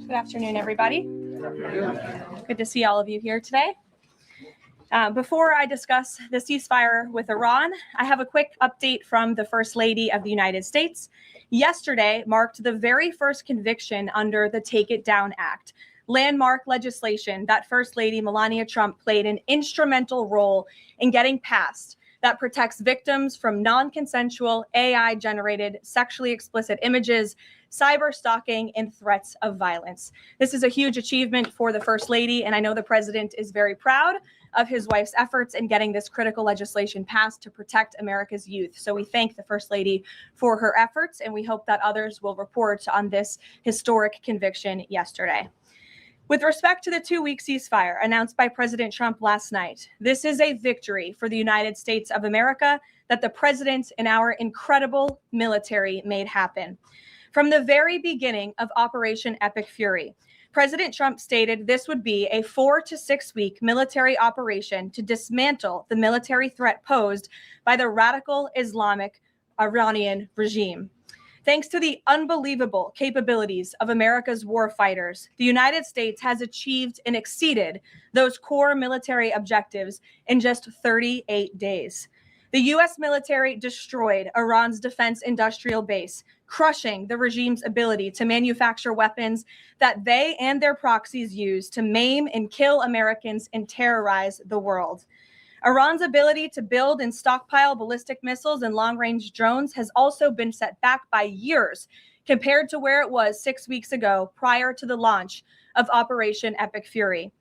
Good afternoon, everybody. Good to see all of you here today. Before I discuss the ceasefire with Iran, I have a quick update from the First Lady of the United States. Yesterday marked the very first conviction under the Take It Down Act, landmark legislation that First Lady Melania Trump played an instrumental role in getting passed, that protects victims from non-consensual AI-generated sexually explicit images, cyber stalking, and threats of violence. This is a huge achievement for the First Lady, and I know the President is very proud of his wife's efforts in getting this critical legislation passed to protect America's youth. So we thank the First Lady for her efforts, and we hope that others will report on this historic conviction yesterday. With respect to the two-week ceasefire announced by President Trump last night, this is a victory for the United States of America that the President and our incredible military made happen. From the very beginning of Operation Epic Fury, President Trump stated this would be a 4 to 6 week military operation to dismantle the military threat posed by the radical Islamic Iranian regime. Thanks to the unbelievable capabilities of America's war fighters, the United States has achieved and exceeded those core military objectives in just 38 days. The U.S. military destroyed Iran's defense industrial base, crushing the regime's ability to manufacture weapons that they and their proxies use to maim and kill Americans and terrorize the world. Iran's ability to build and stockpile ballistic missiles and long-range drones has also been set back by years compared to where it was 6 weeks ago prior to the launch of Operation Epic Fury.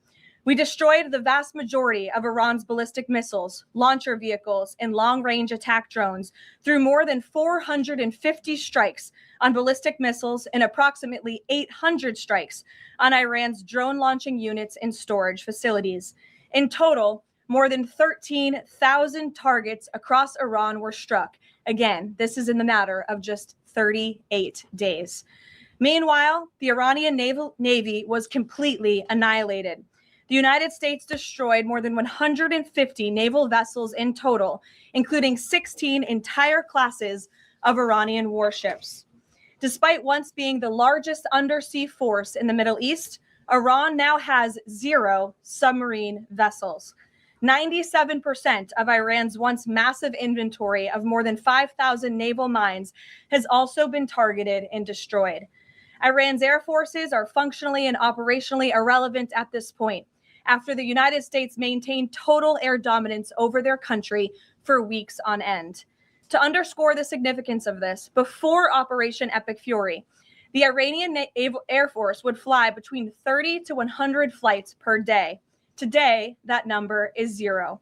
We destroyed the vast majority of Iran's ballistic missiles, launcher vehicles, and long-range attack drones through more than 450 strikes on ballistic missiles and approximately 800 strikes on Iran's drone launching units and storage facilities. In total, more than 13,000 targets across Iran were struck. Again, this is in the matter of just 38 days. Meanwhile, the Iranian Navy was completely annihilated. The United States destroyed more than 150 naval vessels in total, including 16 entire classes of Iranian warships. Despite once being the largest undersea force in the Middle East, Iran now has 0 submarine vessels. 97% of Iran's once massive inventory of more than 5,000 naval mines has also been targeted and destroyed. Iran's air forces are functionally and operationally irrelevant at this point, after the United States maintained total air dominance over their country for weeks on end. To underscore the significance of this, before Operation Epic Fury, the Iranian Air Force would fly between 30 to 100 flights per day. Today, that number is 0.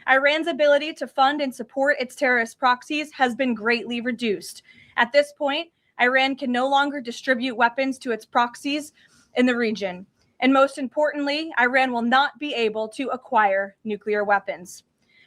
Iran's ability to fund and support its terrorist proxies has been greatly reduced. At this point, Iran can no longer distribute weapons to its proxies in the region. And most importantly, Iran will not be able to acquire nuclear weapons.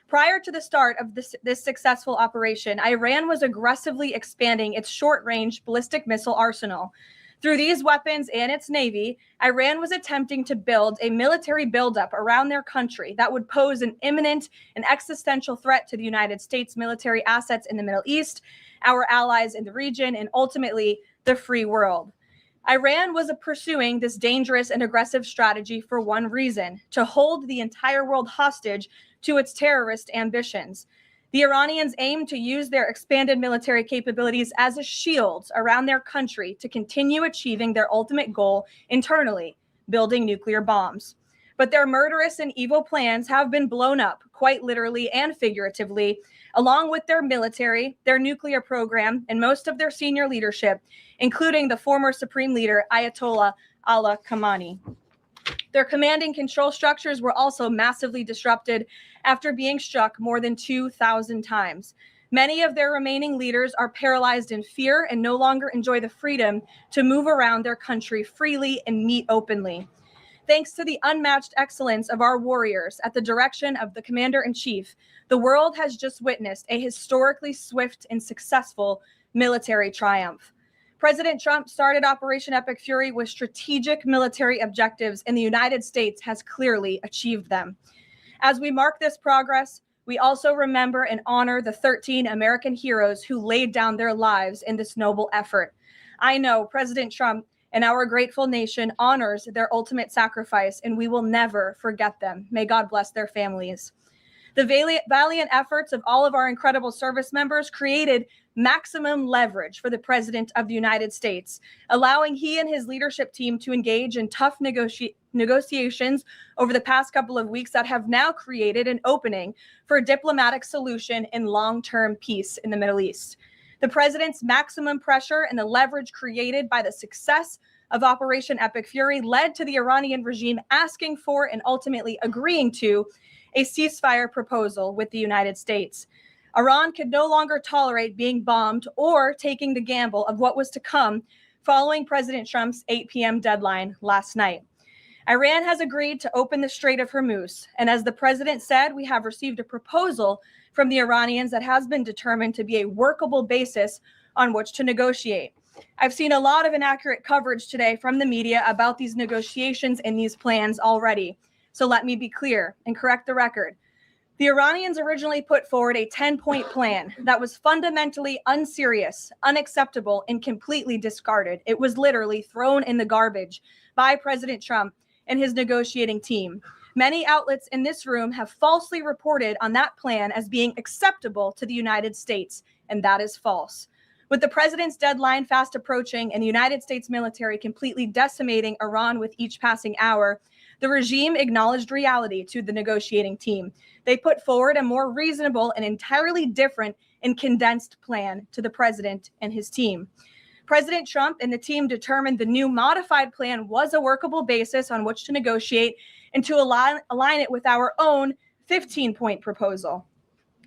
Prior to the start of this successful operation, Iran was aggressively expanding its short-range ballistic missile arsenal. Through these weapons and its navy, Iran was attempting to build a military buildup around their country that would pose an imminent and existential threat to the United States military assets in the Middle East, our allies in the region, and ultimately the free world. Iran was pursuing this dangerous and aggressive strategy for one reason: to hold the entire world hostage to its terrorist ambitions. The Iranians aim to use their expanded military capabilities as a shield around their country to continue achieving their ultimate goal internally, building nuclear bombs. But their murderous and evil plans have been blown up, quite literally and figuratively, along with their military, their nuclear program, and most of their senior leadership, including the former Supreme Leader Ayatollah Ali Khamenei. Their command and control structures were also massively disrupted after being struck more than 2,000 times. Many of their remaining leaders are paralyzed in fear and no longer enjoy the freedom to move around their country freely and meet openly. Thanks to the unmatched excellence of our warriors at the direction of the Commander-in-Chief, the world has just witnessed a historically swift and successful military triumph. President Trump started Operation Epic Fury with strategic military objectives, and the United States has clearly achieved them. As we mark this progress, we also remember and honor the 13 American heroes who laid down their lives in this noble effort. I know President Trump and our grateful nation honors their ultimate sacrifice, and we will never forget them. May God bless their families. The valiant efforts of all of our incredible service members created maximum leverage for the President of the United States, allowing he and his leadership team to engage in tough negotiations over the past couple of weeks that have now created an opening for a diplomatic solution and long-term peace in the Middle East. The President's maximum pressure and the leverage created by the success of Operation Epic Fury led to the Iranian regime asking for and ultimately agreeing to a ceasefire proposal with the United States. Iran could no longer tolerate being bombed or taking the gamble of what was to come following President Trump's 8 p.m. deadline last night. Iran has agreed to open the Strait of Hormuz, and as the president said, we have received a proposal from the Iranians that has been determined to be a workable basis on which to negotiate. I've seen a lot of inaccurate coverage today from the media about these negotiations and these plans already. So let me be clear and correct the record. The Iranians originally put forward a 10-point plan that was fundamentally unserious, unacceptable, and completely discarded. It was literally thrown in the garbage by President Trump and his negotiating team. Many outlets in this room have falsely reported on that plan as being acceptable to the United States, and that is false. With the president's deadline fast approaching and the United States military completely decimating Iran with each passing hour, the regime acknowledged reality to the negotiating team. They put forward a more reasonable and entirely different and condensed plan to the president and his team. President Trump and the team determined the new modified plan was a workable basis on which to negotiate and to align it with our own 15-point proposal.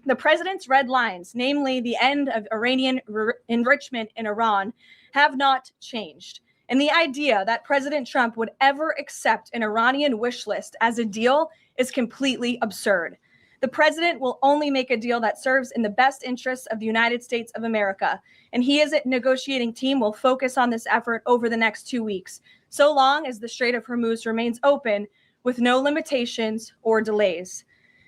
The president's red lines, namely the end of Iranian enrichment in Iran, have not changed. And the idea that President Trump would ever accept an Iranian wish list as a deal is completely absurd. The president will only make a deal that serves in the best interests of the United States of America, and he as a negotiating team will focus on this effort over the next 2 weeks, so long as the Strait of Hormuz remains open with no limitations or delays.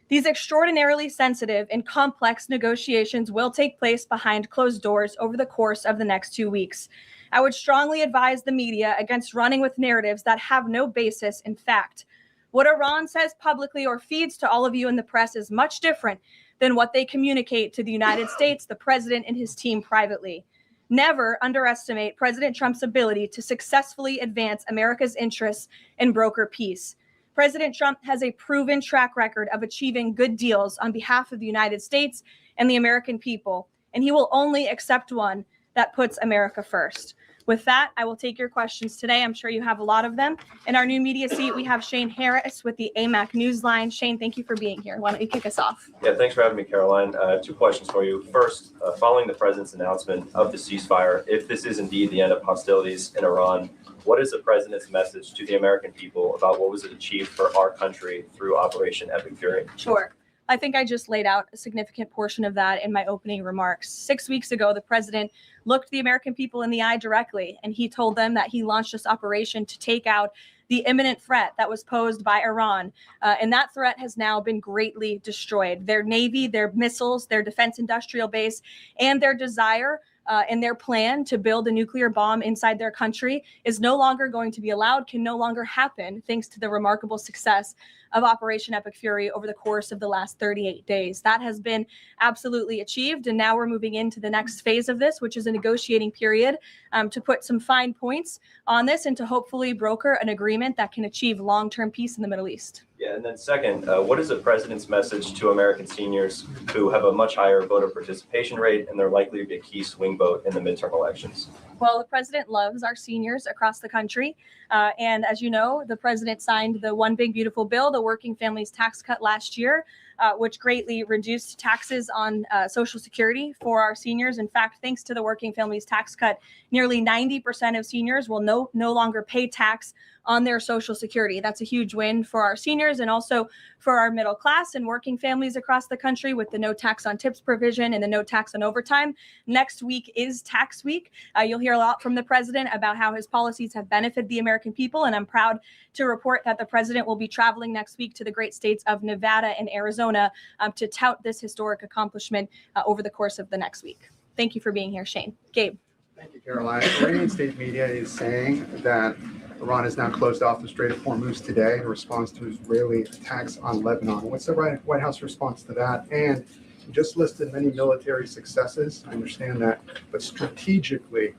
These extraordinarily sensitive and complex negotiations will take place behind closed doors over the course of the next 2 weeks. I would strongly advise the media against running with narratives that have no basis in fact. What Iran says publicly or feeds to all of you in the press is much different than what they communicate to the United States, the president, and his team privately. Never underestimate President Trump's ability to successfully advance America's interests and broker peace. President Trump has a proven track record of achieving good deals on behalf of the United States and the American people, and he will only accept one that puts America first. With that, I will take your questions today. I'm sure you have a lot of them. In our new media seat, we have Shane Harris with the AMAC Newsline. Shane, thank you for being here. Why don't you kick us off? Yeah, thanks for having me, Caroline. 2 questions for you. First, following the president's announcement of the ceasefire, if this is indeed the end of hostilities in Iran, what is the president's message to the American people about what was achieved for our country through Operation Epic Fury? Sure. I think I just laid out a significant portion of that in my opening remarks. 6 weeks ago, the president looked the American people in the eye directly, and he told them that he launched this operation to take out the imminent threat that was posed by Iran. And that threat has now been greatly destroyed. Their Navy, their missiles, their defense industrial base, and their desire and their plan to build a nuclear bomb inside their country is no longer going to be allowed, can no longer happen, thanks to the remarkable success of Operation Epic Fury over the course of the last 38 days. That has been absolutely achieved, and now we're moving into the next phase of this, which is a negotiating period to put some fine points on this and to hopefully broker an agreement that can achieve long-term peace in the Middle East. Yeah, and then second, what is the president's message to American seniors who have a much higher voter participation rate and they're likely to be a key swing vote in the midterm elections? Well, the president loves our seniors across the country. And as you know, the president signed the One Big Beautiful Bill, the Working Families Tax Cut last year, which greatly reduced taxes on Social Security for our seniors. In fact, thanks to the Working Families Tax Cut, nearly 90% of seniors will no longer pay tax on their Social Security. That's a huge win for our seniors and also for our middle class and working families across the country with the no tax on tips provision and the no tax on overtime. Next week is tax week. You'll hear a lot from the president about how his policies have benefited the American people. And I'm proud to report that the president will be traveling next week to the great states of Nevada and Arizona to tout this historic accomplishment over the course of the next week. Thank you for being here, Shane. Gabe. Thank you, Caroline. Iranian state media is saying that Iran has now closed off the Strait of Hormuz today in response to Israeli attacks on Lebanon. What's the White House response to that? And you just listed many military successes. I understand that. But strategically,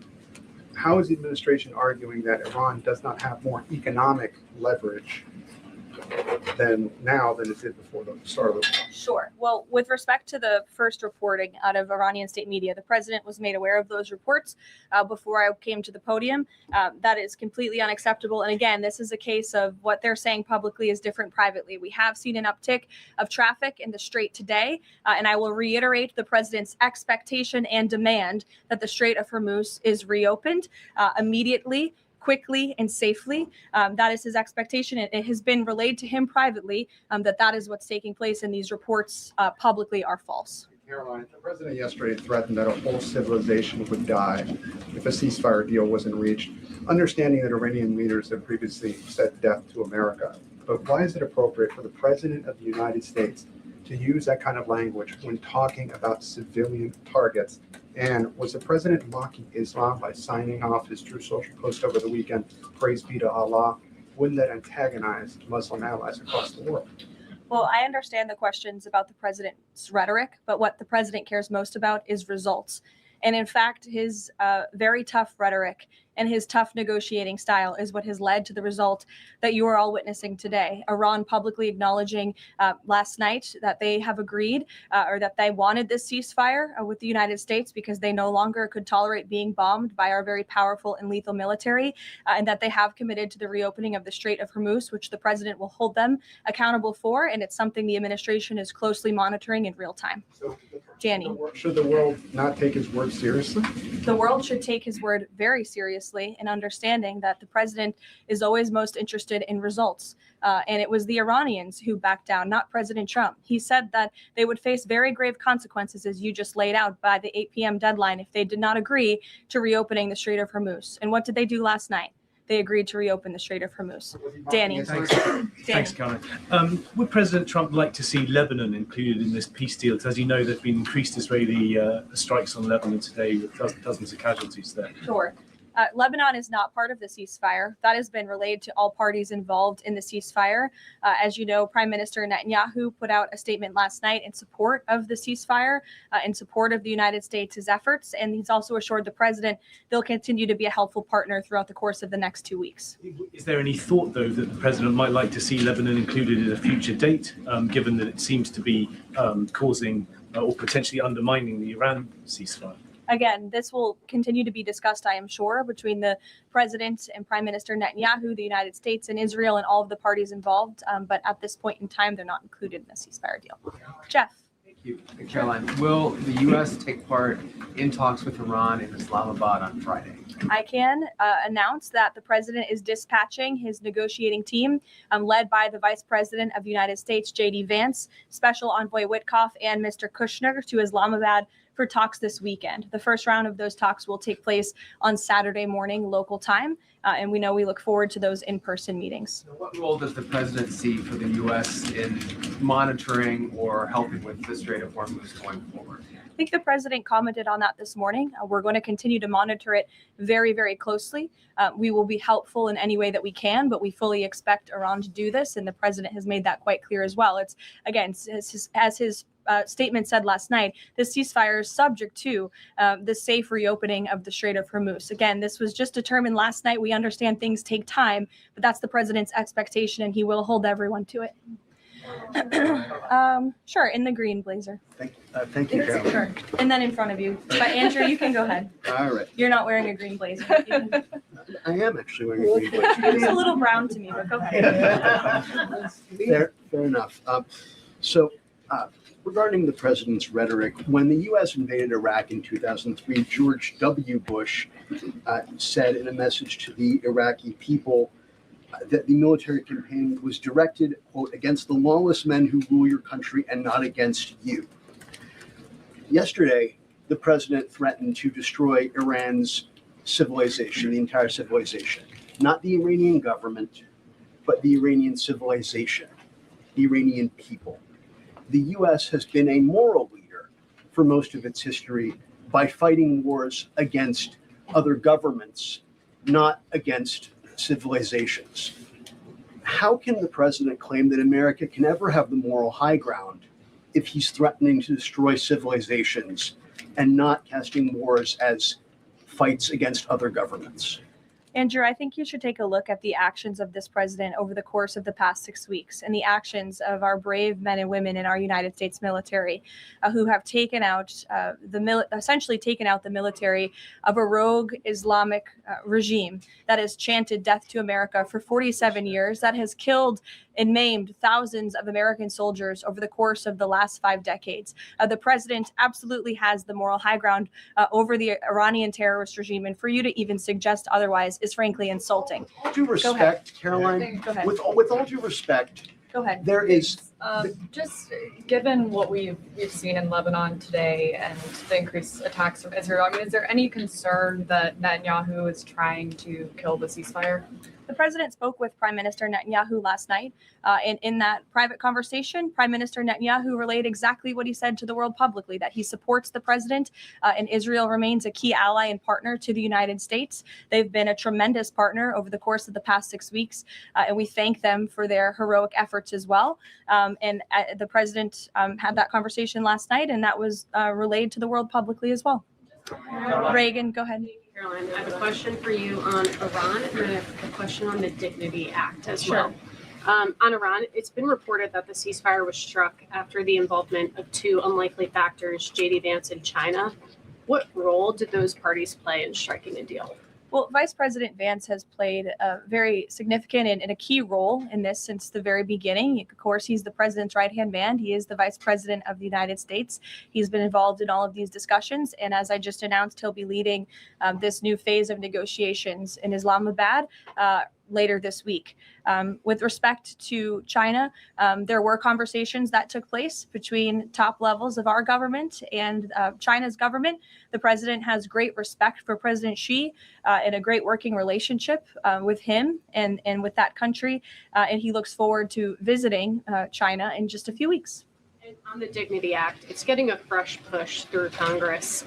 how is the administration arguing that Iran does not have more economic leverage than it did before the start of the war? Sure. Well, with respect to the first reporting out of Iranian state media, the president was made aware of those reports before I came to the podium. That is completely unacceptable. And again, this is a case of what they're saying publicly is different privately. We have seen an uptick of traffic in the Strait today, and I will reiterate the president's expectation and demand that the Strait of Hormuz is reopened immediately, quickly, and safely. That is his expectation. It has been relayed to him privately that is what's taking place, and these reports publicly are false. Caroline, the president yesterday threatened that a whole civilization would die if a ceasefire deal wasn't reached, understanding that Iranian leaders have previously said death to America. But why is it appropriate for the president of the United States to use that kind of language when talking about civilian targets? And was the president mocking Islam by signing off his True Social post over the weekend, praise be to Allah? Wouldn't that antagonize Muslim allies across the world? Well, I understand the questions about the president's rhetoric, but what the president cares most about is results. And in fact, his very tough rhetoric and his tough negotiating style is what has led to the result that you are all witnessing today. Iran publicly acknowledging last night that they have agreed or that they wanted this ceasefire with the United States because they no longer could tolerate being bombed by our very powerful and lethal military, and that they have committed to the reopening of the Strait of Hormuz, which the president will hold them accountable for. And it's something the administration is closely monitoring in real time. So, Danny. Should the world not take his word seriously? The world should take his word very seriously in understanding that the president is always most interested in results. And it was the Iranians who backed down, not President Trump. He said that they would face very grave consequences, as you just laid out, by the 8 p.m. deadline if they did not agree to reopening the Strait of Hormuz. And what did they do last night? They agreed to reopen the Strait of Hormuz. Danny. Thanks, Caroline. Would President Trump like to see Lebanon included in this peace deal? Because as you know, there have been increased Israeli strikes on Lebanon today with dozens of casualties there. Sure. Lebanon is not part of the ceasefire. That has been relayed to all parties involved in the ceasefire. As you know, Prime Minister Netanyahu put out a statement last night in support of the ceasefire, in support of the United States' efforts. And he's also assured the president they'll continue to be a helpful partner throughout the course of the next 2 weeks. Is there any thought, though, that the president might like to see Lebanon included at a future date, given that it seems to be causing or potentially undermining the Iran ceasefire? Again, this will continue to be discussed, I am sure, between the president and Prime Minister Netanyahu, the United States and Israel, and all of the parties involved. But at this point in time, they're not included in the ceasefire deal. Jeff. Thank you. Caroline, will the U.S. take part in talks with Iran in Islamabad on Friday? I can announce that the president is dispatching his negotiating team, led by the Vice President of the United States, J.D. Vance, Special Envoy Witkoff, and Mr. Kushner to Islamabad for talks this weekend. The first round of those talks will take place on Saturday morning local time, and we look forward to those in-person meetings. What role does the president see for the U.S. in monitoring or helping with the Strait of Hormuz going forward? I think the president commented on that this morning. We're going to continue to monitor it very, very closely. We will be helpful in any way that we can, but we fully expect Iran to do this, and the president has made that quite clear as well. It's, again, as his statement said last night, the ceasefire is subject to the safe reopening of the Strait of Hormuz. Again, this was just determined last night. We understand things take time, but that's the president's expectation, and he will hold everyone to it. Sure, in the green blazer. Thank you, Caroline. Sure, and then in front of you. But Andrew, you can go ahead. All right. You're not wearing a green blazer. I am actually wearing a green blazer. It's a little brown to me, but go ahead. Fair enough. Regarding the president's rhetoric, when the U.S. invaded Iraq in 2003, George W. Bush said in a message to the Iraqi people that the military campaign was directed, quote, against the lawless men who rule your country and not against you. Yesterday, the president threatened to destroy Iran's civilization, the entire civilization, not the Iranian government, but the Iranian civilization, the Iranian people. The U.S. has been a moral leader for most of its history by fighting wars against other governments, not against civilizations. How can the president claim that America can ever have the moral high ground if he's threatening to destroy civilizations and not casting wars as fights against other governments? Andrew, I think you should take a look at the actions of this president over the course of the past 6 weeks and the actions of our brave men and women in our United States military who have taken out essentially taken out the military of a rogue Islamic regime that has chanted death to America for 47 years, that has killed and maimed thousands of American soldiers over the course of the last 5 decades. The president absolutely has the moral high ground over the Iranian terrorist regime, and for you to even suggest otherwise is frankly insulting. All due respect, Caroline, Go ahead. with all due respect, Go ahead. there is Just given what we've seen in Lebanon today and the increased attacks from Israel, I mean, is there any concern that Netanyahu is trying to kill the ceasefire? The president spoke with Prime Minister Netanyahu last night. And in that private conversation, Prime Minister Netanyahu relayed exactly what he said to the world publicly, that he supports the president and Israel remains a key ally and partner to the United States. They've been a tremendous partner over the course of the past 6 weeks, and we thank them for their heroic efforts as well. The president had that conversation last night, and that was relayed to the world publicly as well. Reagan, go ahead. Caroline, I have a question for you on Iran, and then I have a question on the Dignity Act as well. On Iran, it's been reported that the ceasefire was struck after the involvement of 2 unlikely factors, J.D. Vance and China. What role did those parties play in striking a deal? Well, Vice President Vance has played a very significant and a key role in this since the very beginning. Of course, he's the president's right-hand man. He is the vice president of the United States. He's been involved in all of these discussions. And as I just announced, he'll be leading this new phase of negotiations in Islamabad later this week. With respect to China, there were conversations that took place between top levels of our government and China's government. The president has great respect for President Xi and a great working relationship with him and with that country. And he looks forward to visiting China in just a few weeks. And on the Dignity Act, it's getting a fresh push through Congress.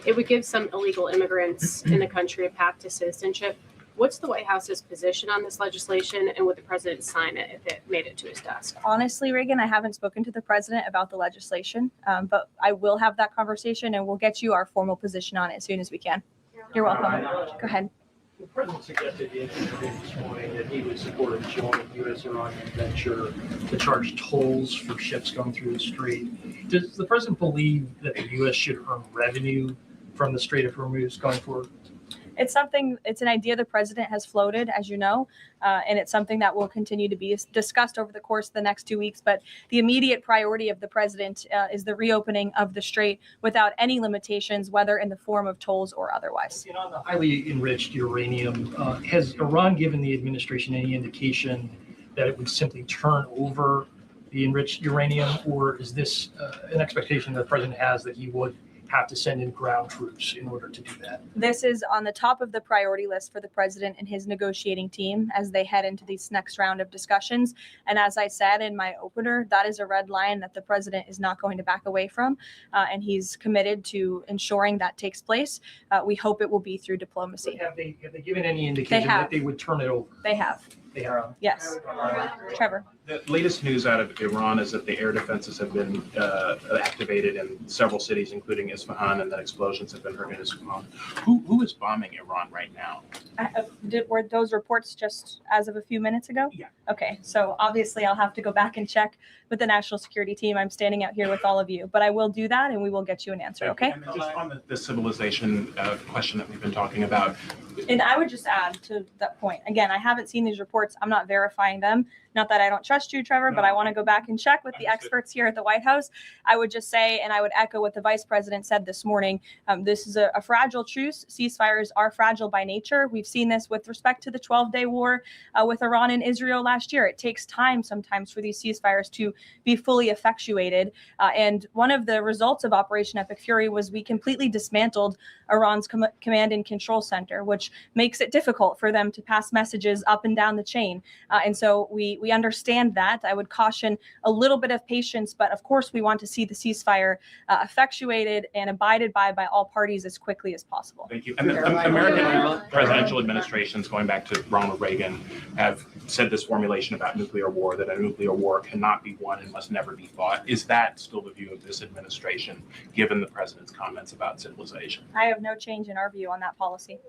It would give some illegal immigrants in the country a path to citizenship. What's the White House's position on this legislation, and would the president sign it if it made it to his desk? Honestly, Reagan, I haven't spoken to the president about the legislation, but I will have that conversation and we'll get you our formal position on it as soon as we can. You're welcome. Go ahead. The president suggested in an interview this morning that he would support a joint U.S.-Iran venture to charge tolls for ships going through the strait. Does the president believe that the U.S. should earn revenue from the Strait of Hormuz going forward? It's an idea the president has floated, as you know, and it's something that will continue to be discussed over the course of the next 2 weeks. But the immediate priority of the president is the reopening of the strait without any limitations, whether in the form of tolls or otherwise. On the highly enriched uranium, has Iran given the administration any indication that it would simply turn over the enriched uranium, or is this an expectation that the president has that he would have to send in ground troops in order to do that? This is on the top of the priority list for the president and his negotiating team as they head into this next round of discussions. And as I said in my opener, that is a red line that the president is not going to back away from. And he's committed to ensuring that takes place. We hope it will be through diplomacy. Have they given any indication that they would turn it over? They have. They have. Yes. Trevor. The latest news out of Iran is that the air defenses have been activated in several cities, including Isfahan, and that explosions have been heard in Isfahan. Who is bombing Iran right now? Were those reports just as of a few minutes ago? Yeah. Okay, so obviously I'll have to go back and check with the national security team. I'm standing out here with all of you, but I will do that and we will get you an answer, okay? And just on the civilization question that we've been talking about. And I would just add to that point, again, I haven't seen these reports. I'm not verifying them. Not that I don't trust you, Trevor, but I want to go back and check with the experts here at the White House. I would just say, and I would echo what the vice president said this morning, this is a fragile truce. Ceasefires are fragile by nature. We've seen this with respect to the 12-day war with Iran and Israel last year. It takes time sometimes for these ceasefires to be fully effectuated. And one of the results of Operation Epic Fury was we completely dismantled Iran's command and control center, which makes it difficult for them to pass messages up and down the chain. And so we We understand that. I would caution a little bit of patience, but of course we want to see the ceasefire effectuated and abided by all parties as quickly as possible. Thank you. And the American presidential administrations, going back to Ronald Reagan, have said this formulation about nuclear war, that a nuclear war cannot be won and must never be fought. Is that still the view of this administration, given the president's comments about civilization? I have no change in our view on that policy.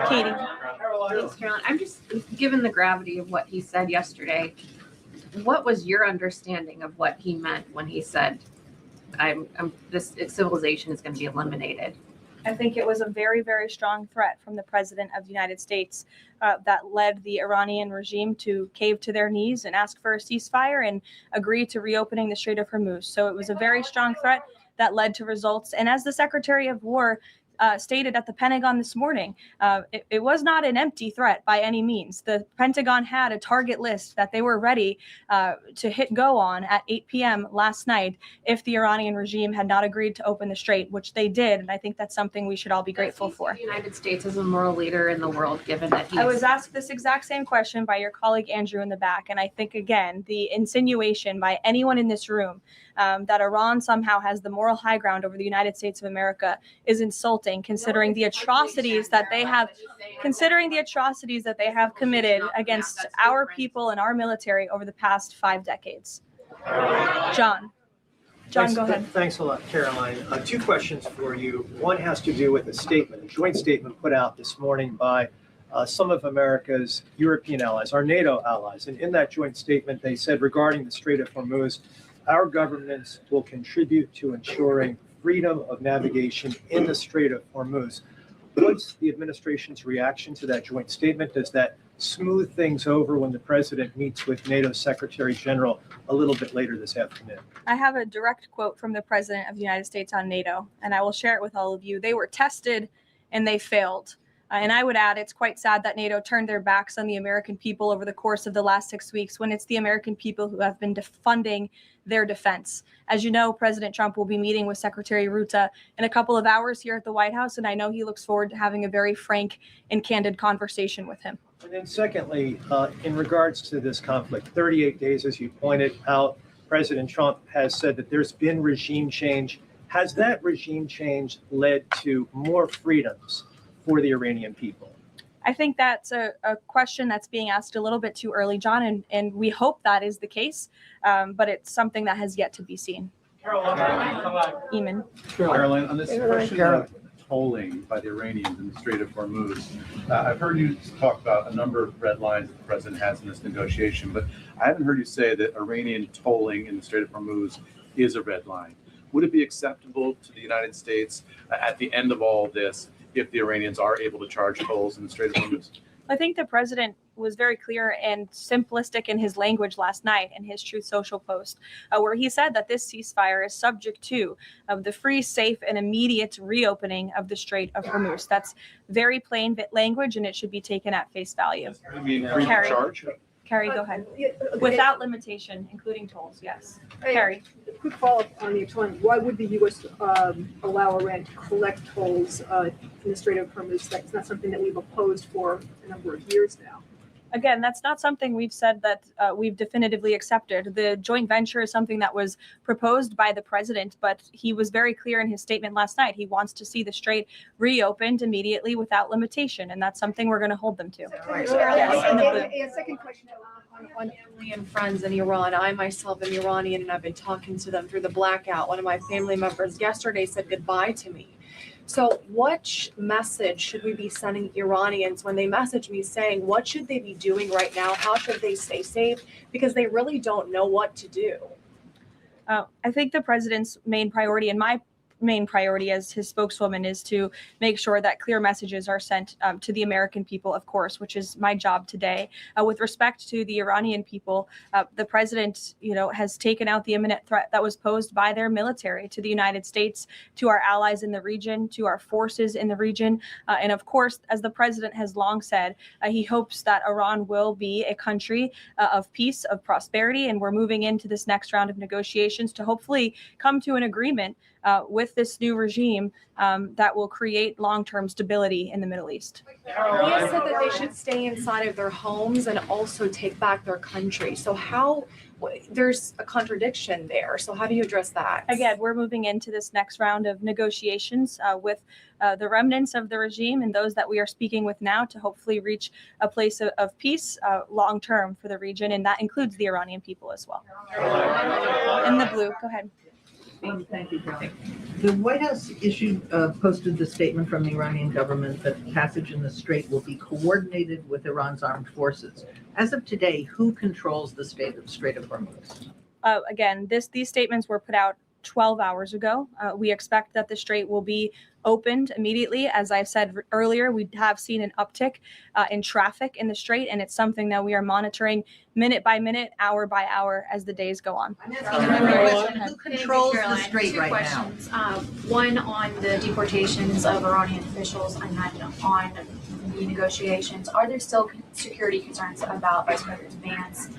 Katie. Thanks, Carolyn. I'm just, given the gravity of what he said yesterday, what was your understanding of what he meant when he said, this civilization is going to be eliminated? I think it was a very, very strong threat from the president of the United States that led the Iranian regime to cave to their knees and ask for a ceasefire and agree to reopening the Strait of Hormuz. So it was a very strong threat that led to results. And as the Secretary of War stated at the Pentagon this morning, it was not an empty threat by any means. The Pentagon had a target list that they were ready to hit go on at 8 p.m. last night if the Iranian regime had not agreed to open the strait, which they did. And I think that's something we should all be grateful for. The United States is a moral leader in the world, given that I was asked this exact same question by your colleague Andrew in the back. And I think, again, the insinuation by anyone in this room that Iran somehow has the moral high ground over the United States of America is insulting, considering the atrocities that they have committed against our people and our military over the past 5 decades. John, go ahead. Thanks a lot, Caroline. 2 questions for you. One has to do with a statement, a joint statement put out this morning by some of America's European allies, our NATO allies. And in that joint statement, they said regarding the Strait of Hormuz, our governments will contribute to ensuring freedom of navigation in the Strait of Hormuz. What's the administration's reaction to that joint statement? Does that smooth things over when the president meets with NATO Secretary General a little bit later this afternoon? I have a direct quote from the president of the United States on NATO, and I will share it with all of you. They were tested and they failed. And I would add, it's quite sad that NATO turned their backs on the American people over the course of the last 6 weeks, when it's the American people who have been funding their defense. As you know, President Trump will be meeting with Secretary Ruta in a couple of hours here at the White House, and I know he looks forward to having a very frank and candid conversation with him. And then secondly, in regards to this conflict, 38 days, as you pointed out, President Trump has said that there's been regime change. Has that regime change led to more freedoms for the Iranian people? I think that's a question that's being asked a little bit too early, John, and we hope that is the case, but it's something that has yet to be seen. Eamon. Caroline, on this question of tolling by the Iranians in the Strait of Hormuz, I've heard you talk about a number of red lines that the president has in this negotiation, but I haven't heard you say that Iranian tolling in the Strait of Hormuz is a red line. Would it be acceptable to the United States at the end of all this if the Iranians are able to charge tolls in the Strait of Hormuz? I think the president was very clear and simplistic in his language last night in his Truth Social post, where he said that this ceasefire is subject to the free, safe, and immediate reopening of the Strait of Hormuz. That's very plain language, and it should be taken at face value. You mean free to charge? Carrie, go ahead. Without limitation, including tolls, yes. Carrie. A quick follow-up on the tolling. Why would the U.S. allow Iran to collect tolls in the Strait of Hormuz? That's not something that we've opposed for a number of years now. Again, that's not something we've said that we've definitively accepted. The joint venture is something that was proposed by the president, but he was very clear in his statement last night. He wants to see the strait reopened immediately without limitation, and that's something we're going to hold them to. A second question on family and friends in Iran. I myself am Iranian, and I've been talking to them through the blackout. One of my family members yesterday said goodbye to me. So what message should we be sending Iranians when they message me saying, what should they be doing right now? How should they stay safe? Because they really don't know what to do. I think the president's main priority, and my main priority as his spokeswoman, is to make sure that clear messages are sent to the American people, of course, which is my job today. With respect to the Iranian people, the president, has taken out the imminent threat that was posed by their military to the United States, to our allies in the region, to our forces in the region. And of course, as the president has long said, he hopes that Iran will be a country of peace, of prosperity, and we're moving into this next round of negotiations to hopefully come to an agreement with with this new regime that will create long-term stability in the Middle East. He has said that they should stay inside of their homes and also take back their country. So there's a contradiction there. So how do you address that? Again, we're moving into this next round of negotiations with the remnants of the regime and those that we are speaking with now to hopefully reach a place of peace long term for the region, and that includes the Iranian people as well. In the blue, go ahead. Thank you, Caroline. The White House posted the statement from the Iranian government that the passage in the strait will be coordinated with Iran's armed forces. As of today, who controls the Strait of Hormuz? Again, these statements were put out 12 hours ago. We expect that the strait will be opened immediately. As I said earlier, we have seen an uptick in traffic in the strait, and it's something that we are monitoring minute by minute, hour by hour as the days go on. Who controls the strait right now? Two questions. One on the deportations of Iranian officials, and then on the negotiations. Are there still security concerns about Vice President Vance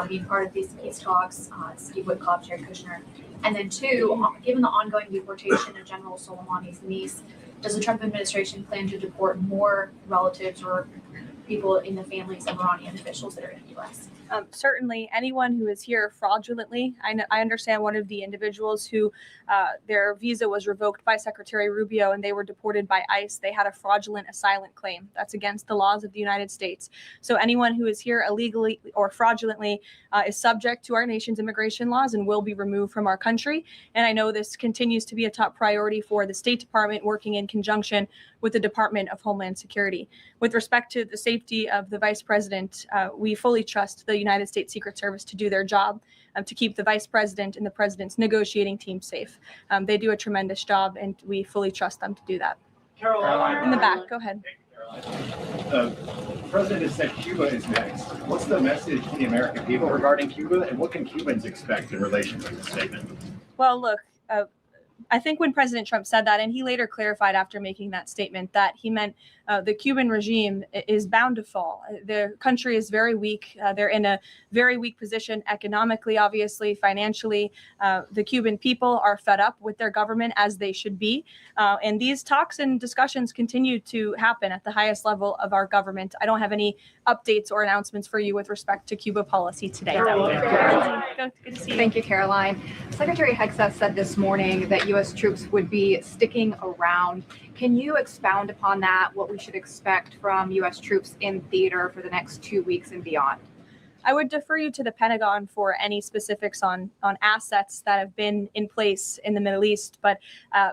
being part of these peace talks, Steve Witkoff, Jared Kushner? And then two, given the ongoing deportation of General Soleimani's niece, does the Trump administration plan to deport more relatives or people in the families of Iranian officials that are in the U.S.? Certainly, anyone who is here fraudulently. I understand one of the individuals who their visa was revoked by Secretary Rubio and they were deported by ICE. They had a fraudulent asylum claim. That's against the laws of the United States. So anyone who is here illegally or fraudulently is subject to our nation's immigration laws and will be removed from our country. And I know this continues to be a top priority for the State Department, working in conjunction with the Department of Homeland Security. With respect to the safety of the Vice President, we fully trust the United States Secret Service to do their job, to keep the Vice President and the President's negotiating team safe. They do a tremendous job, and we fully trust them to do that. Caroline. In the back, go ahead. The President has said Cuba is next. What's the message to the American people regarding Cuba, and what can Cubans expect in relation to the statement? Well, look, I think when President Trump said that, and he later clarified after making that statement, that he meant the Cuban regime is bound to fall. The country is very weak. They're in a very weak position economically, obviously, financially. The Cuban people are fed up with their government, as they should be. And these talks and discussions continue to happen at the highest level of our government. I don't have any updates or announcements for you with respect to Cuba policy today. Good to see you. Thank you, Caroline. Secretary Hegseth said this morning that U.S. troops would be sticking around. Can you expound upon that, what we should expect from U.S. troops in theater for the next 2 weeks and beyond? I would defer you to the Pentagon for any specifics on assets that have been in place in the Middle East, but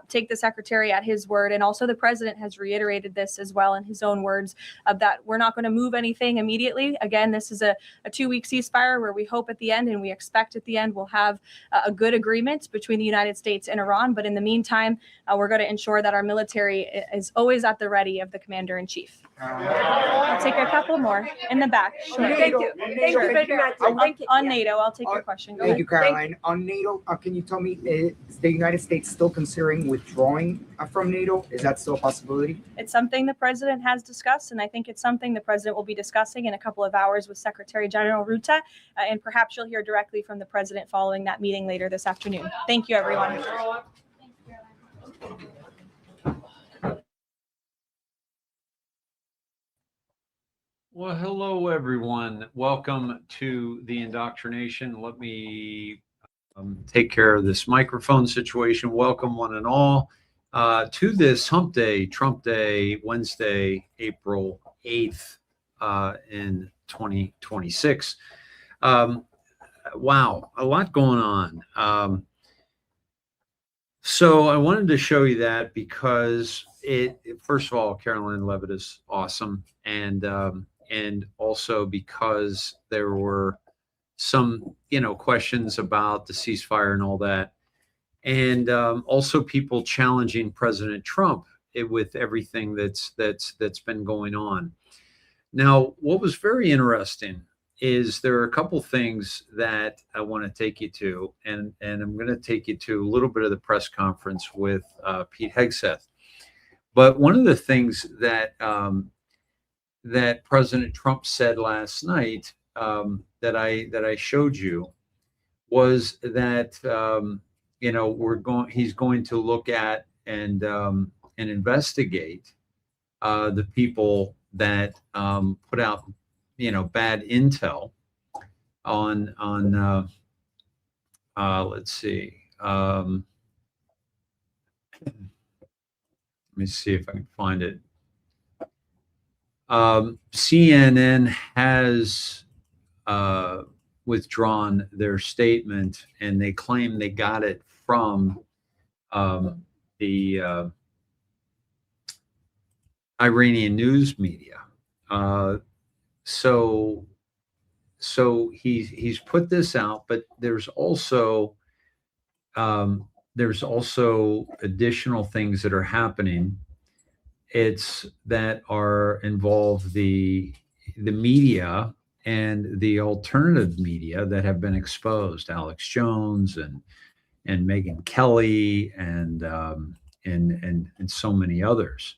take the Secretary at his word, and also the President has reiterated this as well in his own words, that we're not going to move anything immediately. Again, this is a 2-week ceasefire where we hope at the end, and we expect at the end, we'll have a good agreement between the United States and Iran. But in the meantime, we're going to ensure that our military is always at the ready of the Commander-in-Chief. I'll take a couple more in the back. Sure. Thank you. Sure. On NATO, I'll take your question. Go Thank you, ahead. Caroline. On NATO, can you tell me, is the United States still considering withdrawing from NATO? Is that still a possibility? It's something the President has discussed, and I think it's something the President will be discussing in a couple of hours with Secretary General Ruta, and perhaps you'll hear directly from the President following that meeting later this afternoon. Thank you, everyone. Well, hello, everyone. Welcome to the Indoctrination. Let me take care of this microphone situation. Welcome, one and all, to this Hump Day, Trump Day, Wednesday, April 8th in 2026. Wow, a lot going on. So I wanted to show you that because first of all, Caroline Levitt is awesome. And also because there were some, questions about the ceasefire and all that. And also people challenging President Trump with everything that's been going on. Now, what was very interesting is there are a couple things that I want to take you to, and I'm going to take you to a little bit of the press conference with Pete Hegseth. But one of the things that President Trump said last night that I showed you was that he's going to look at and investigate the people that put out, bad intel on let's see. Let me see if I can find it. CNN has withdrawn their statement, and they claim they got it from the Iranian news media. So he's put this out, but there's also additional things that are happening. It's that are involve the media and the alternative media that have been exposed, Alex Jones and Megyn Kelly and so many others.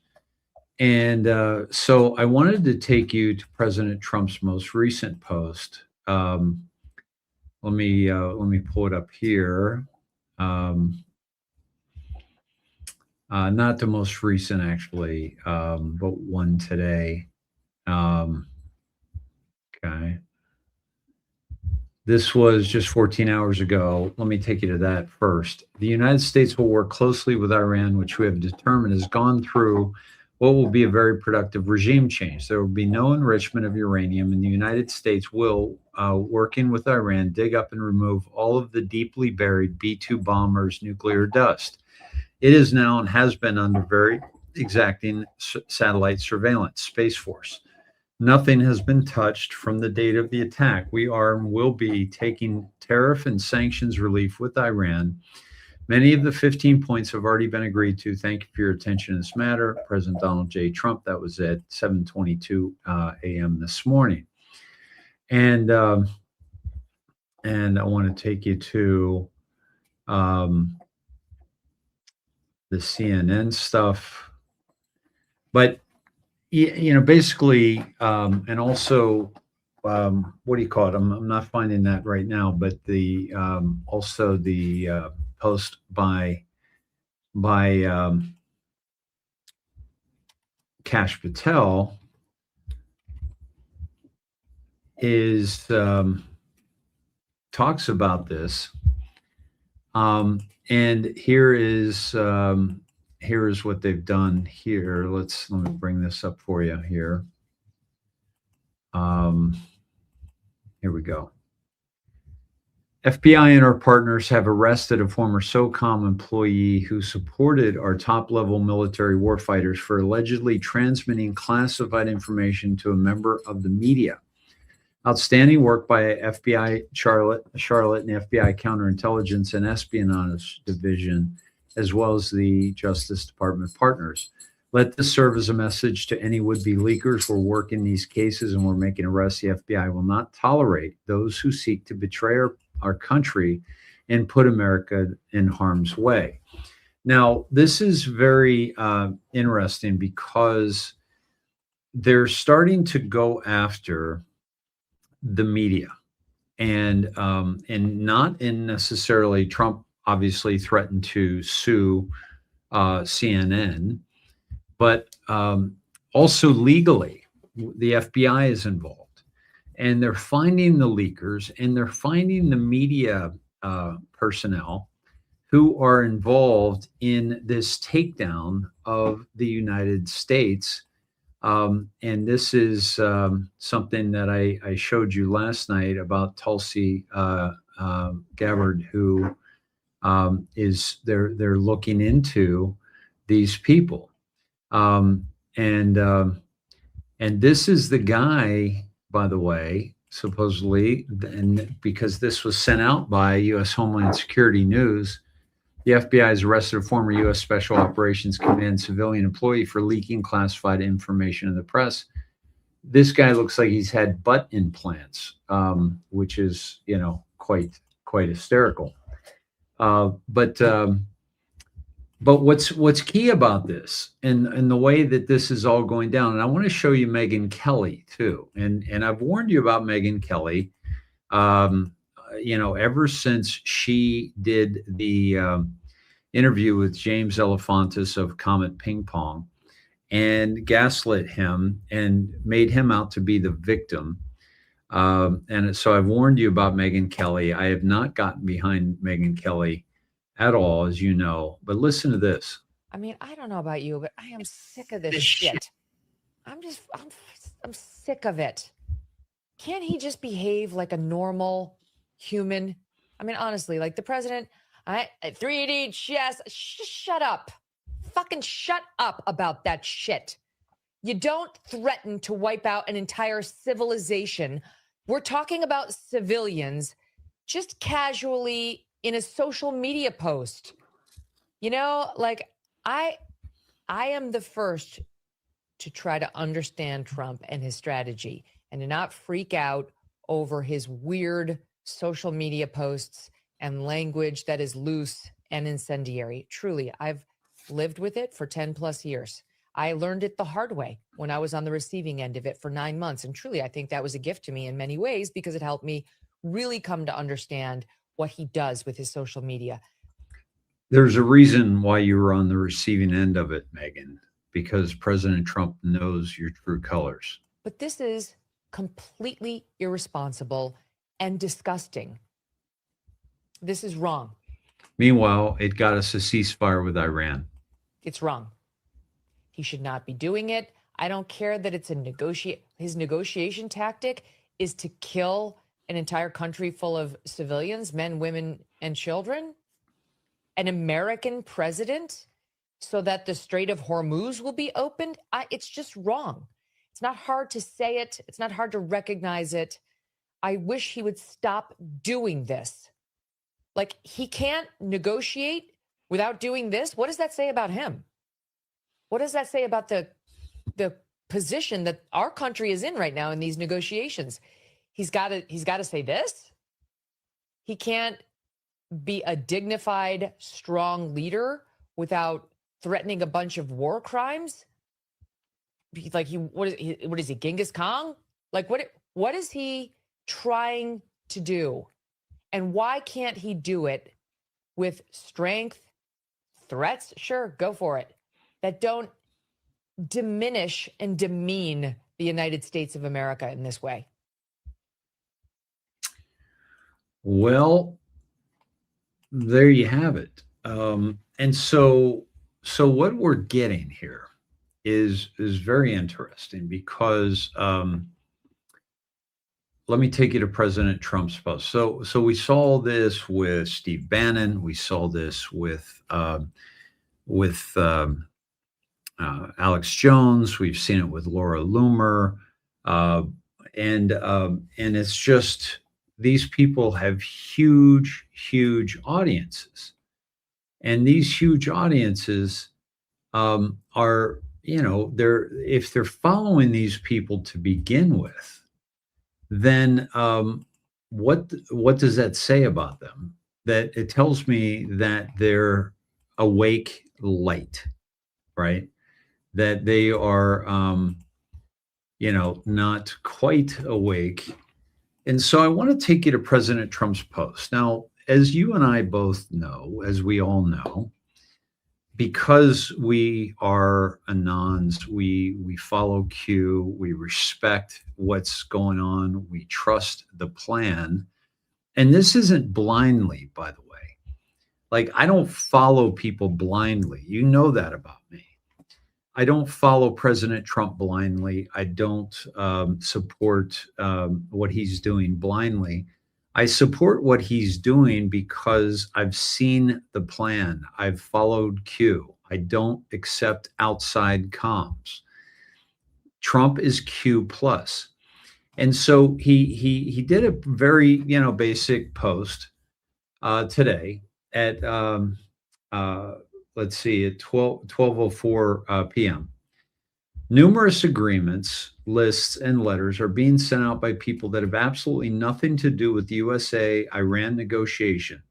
And so I wanted to take you to President Trump's most recent post. Let me pull it up here. Not the most recent, actually, but one today. Okay. This was just 14 hours ago. Let me take you to that first. The United States will work closely with Iran, which we have determined has gone through what will be a very productive regime change. There will be no enrichment of uranium, and the United States will, working with Iran, dig up and remove all of the deeply buried B-2 bombers' nuclear dust. It is now and has been under very exacting satellite surveillance, Space Force. Nothing has been touched from the date of the attack. We are and will be taking tariff and sanctions relief with Iran. Many of the 15 points have already been agreed to. Thank you for your attention in this matter. President Donald J. Trump. That was at 7:22 a.m. this morning. And I want to take you to the CNN stuff. But, basically, and also, what do you call it? I'm not finding that right now, but the also the post by Kash Patel is talks about this, and here is what they've done here. Let me bring this up for you here. Here we go. FBI and our partners have arrested a former SOCOM employee who supported our top-level military warfighters for allegedly transmitting classified information to a member of the media. Outstanding work by FBI Charlotte and FBI Counterintelligence and Espionage Division, as well as the Justice Department partners. Let this serve as a message to any would-be leakers. We're working these cases and we're making arrests. The FBI will not tolerate those who seek to betray our country and put America in harm's way. Now, this is very interesting because they're starting to go after the media, and not in necessarily Trump obviously threatened to sue CNN, but also legally the FBI is involved, and they're finding the leakers and they're finding the media personnel who are involved in this takedown of the United States. And this is something that I showed you last night about Tulsi Gabbard, who is they're looking into these people, and this is the guy, by the way, supposedly, and because this was sent out by U.S. Homeland Security News. The FBI has arrested a former U.S. Special Operations Command civilian employee for leaking classified information in the press. This guy looks like he's had butt implants, which is, quite hysterical. But what's key about this and the way that this is all going down, and I want to show you Megyn Kelly too. And I've warned you about Megyn Kelly ever since she did the interview with James Alefantis of Comet Ping Pong and gaslit him and made him out to be the victim. And so I've warned you about Megyn Kelly. I have not gotten behind Megyn Kelly at all, as you know. But listen to this. I mean, I don't know about you, but I am sick of this shit. I'm sick of it. Can't he just behave like a normal human? I mean, honestly, like the president, 3D chess, shut up. Fucking shut up about that shit. You don't threaten to wipe out an entire civilization. We're talking about civilians just casually in a social media post. Like I am the first to try to understand Trump and his strategy and to not freak out over his weird social media posts and language that is loose and incendiary. Truly, I've lived with it for 10 plus years. I learned it the hard way when I was on the receiving end of it for 9 months. And truly, I think that was a gift to me in many ways because it helped me really come to understand what he does with his social media. There's a reason why you were on the receiving end of it, Megyn, because President Trump knows your true colors. But this is completely irresponsible and disgusting. This is wrong. Meanwhile, it got us a ceasefire with Iran. It's wrong. He should not be doing it. I don't care that it's his negotiation tactic is to kill an entire country full of civilians, men, women, and children. An American president so that the Strait of Hormuz will be opened. It's just wrong. It's not hard to say it. It's not hard to recognize it. I wish he would stop doing this. Like, he can't negotiate without doing this. What does that say about him? What does that say about the position that our country is in right now in these negotiations? He's got to say this. He can't be a dignified, strong leader without threatening a bunch of war crimes. Like what is he, Genghis Khan? Like what is he trying to do? And why can't he do it with strength, threats? Sure, go for it. That don't diminish and demean the United States of America in this way. Well, there you have it. And so what we're getting here is very interesting because let me take you to President Trump's post. So we saw this with Steve Bannon. We saw this with Alex Jones. We've seen it with Laura Loomer, and it's just these people have huge audiences, and these huge audiences are if they're following these people to begin with, then what does that say about them? That it tells me that they're awake light, right? That they are, not quite awake. And so I want to take you to President Trump's post. Now, as you and I both know, as we all know, because we are anons, we follow Q, we respect what's going on, we trust the plan. And this isn't blindly, by the way. Like, I don't follow people blindly. You know that about me. I don't follow President Trump blindly. I don't support what he's doing blindly. I support what he's doing because I've seen the plan. I've followed Q. I don't accept outside comms. Trump is Q plus. And so he did a very, basic post today at, let's see, at 12:04 p.m. Numerous agreements, lists, and letters are being sent out by people that have absolutely nothing to do with the USA-Iran negotiation.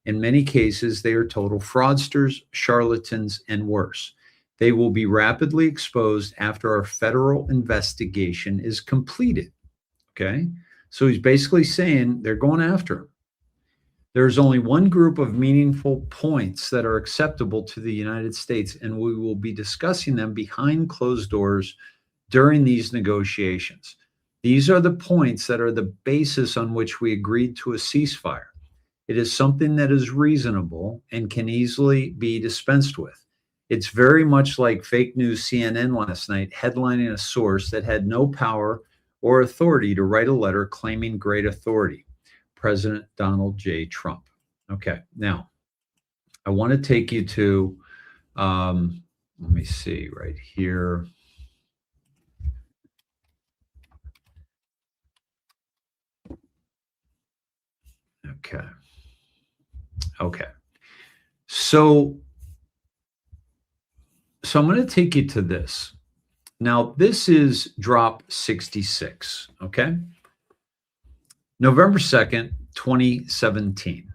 In many cases, they are total fraudsters, charlatans, and worse. They will be rapidly exposed after our federal investigation is completed. Okay? So he's basically saying they're going after him. There's only one group of meaningful points that are acceptable to the United States, and we will be discussing them behind closed doors during these negotiations. These are the points that are the basis on which we agreed to a ceasefire. It is something that is reasonable and can easily be dispensed with. It's very much like fake news CNN last night headlining a source that had no power or authority to write a letter claiming great authority. President Donald J. Trump. Okay, now I want to take you to, let me see right here. Okay. So I'm going to take you to this. Now, this is drop 66, okay? November 2nd, 2017.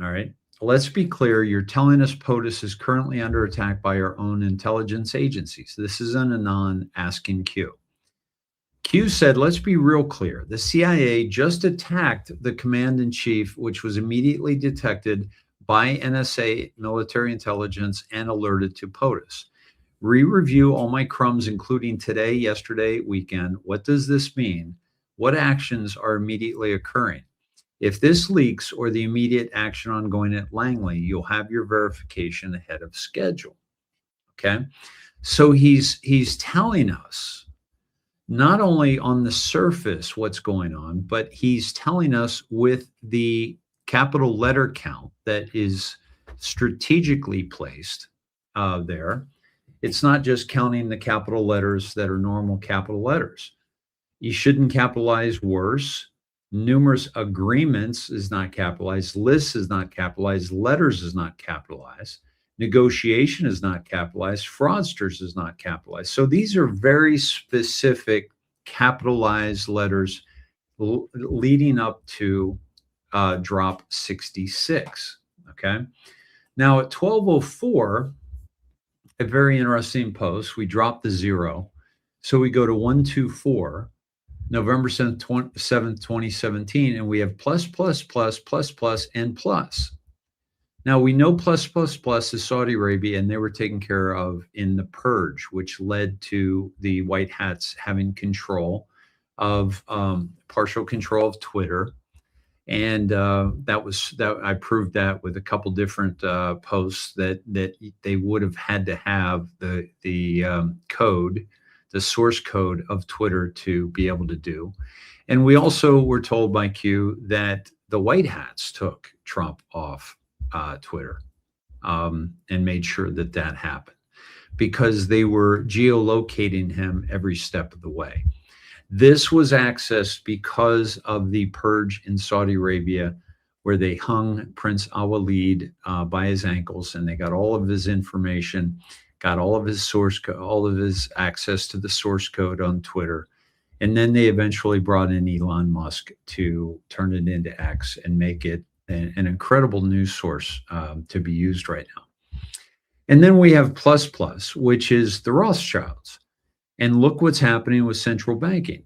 All right. Let's be clear. You're telling us POTUS is currently under attack by our own intelligence agencies. This is an anon asking Q. Q said, let's be real clear. The CIA just attacked the command-in-chief, which was immediately detected by NSA military intelligence and alerted to POTUS. Re-review all my crumbs, including today, yesterday, weekend. What does this mean? What actions are immediately occurring? If this leaks or the immediate action ongoing at Langley, you'll have your verification ahead of schedule. Okay. So he's telling us not only on the surface what's going on, but he's telling us with the capital letter count that is strategically placed there. It's not just counting the capital letters that are normal capital letters. You shouldn't capitalize worse. Numerous agreements is not capitalized. Lists is not capitalized. Letters is not capitalized. Negotiation is not capitalized. Fraudsters is not capitalized. So these are very specific capitalized letters leading up to drop 66. Okay. Now at 12:04, a very interesting post. We drop the 0. So we go to 124, November 7th, 2017, and we have plus, plus, plus, plus, plus, and plus. Now we know plus, plus, plus is Saudi Arabia, and they were taken care of in the purge, which led to the white hats having control of partial control of Twitter. And that I proved that with a couple different posts that they would have had to have the code, the source code of Twitter to be able to do. And we also were told by Q that the white hats took Trump off Twitter and made sure that that happened because they were geolocating him every step of the way. This was accessed because of the purge in Saudi Arabia, where they hung Prince Al-Walid by his ankles, and they got all of his information, got all of his source code, all of his access to the source code on Twitter. And then they eventually brought in Elon Musk to turn it into X and make it an incredible news source to be used right now. And then we have plus plus, which is the Rothschilds. And look what's happening with central banking.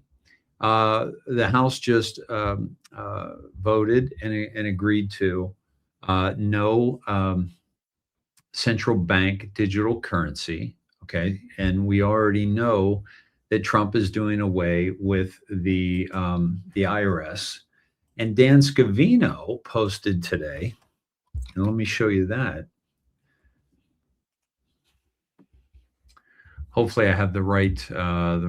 The House just voted and agreed to no central bank digital currency. Okay. And we already know that Trump is doing away with the IRS. And Dan Scavino posted today, and let me show you that. Hopefully I have the right Dan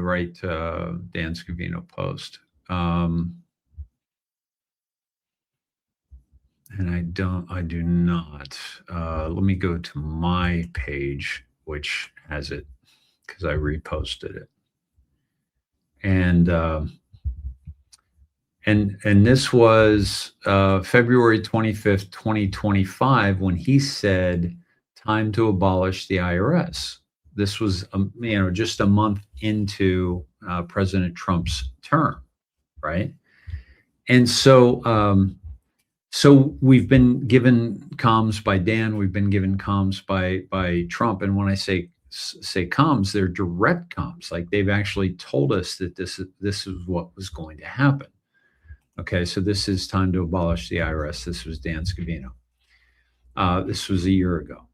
Scavino post. And I do not. Let me go to my page, which has it because I reposted it. And this was February 25th, 2025, when he said, time to abolish the IRS. This was, just a month into President Trump's term, right? And so, so we've been given comms by Dan, we've been given comms by Trump, and when I say comms, they're direct comms. Like they've actually told us that this is what was going to happen. Okay, so this is time to abolish the IRS. This was Dan Scavino. This was a year ago.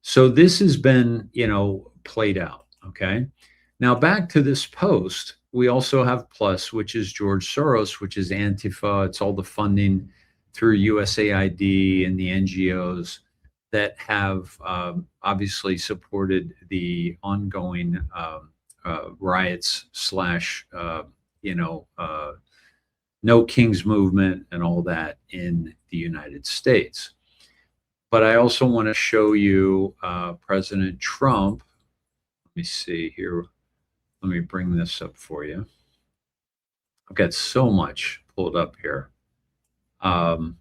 So this has been, played out. Okay. Now back to this post, we also have Plus, which is George Soros, which is Antifa. It's all the funding through USAID and the NGOs that have obviously supported the ongoing riots / No Kings movement and all that in the United States. But I also want to show you President Trump. Let me see here. Let me bring this up for you. I've got so much pulled up here and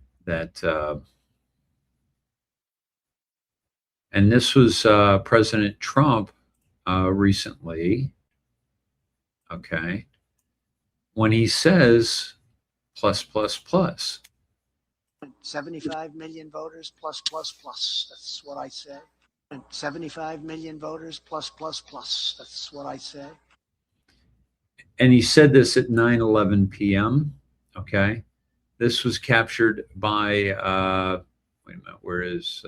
this was President Trump recently. Okay. When he says plus, plus, plus. 75 million voters plus, plus, plus. That's what I say. 75 million voters plus, plus, plus. That's what I say. And he said this at 9:11 p.m. Okay. This was captured by, wait a minute, where is,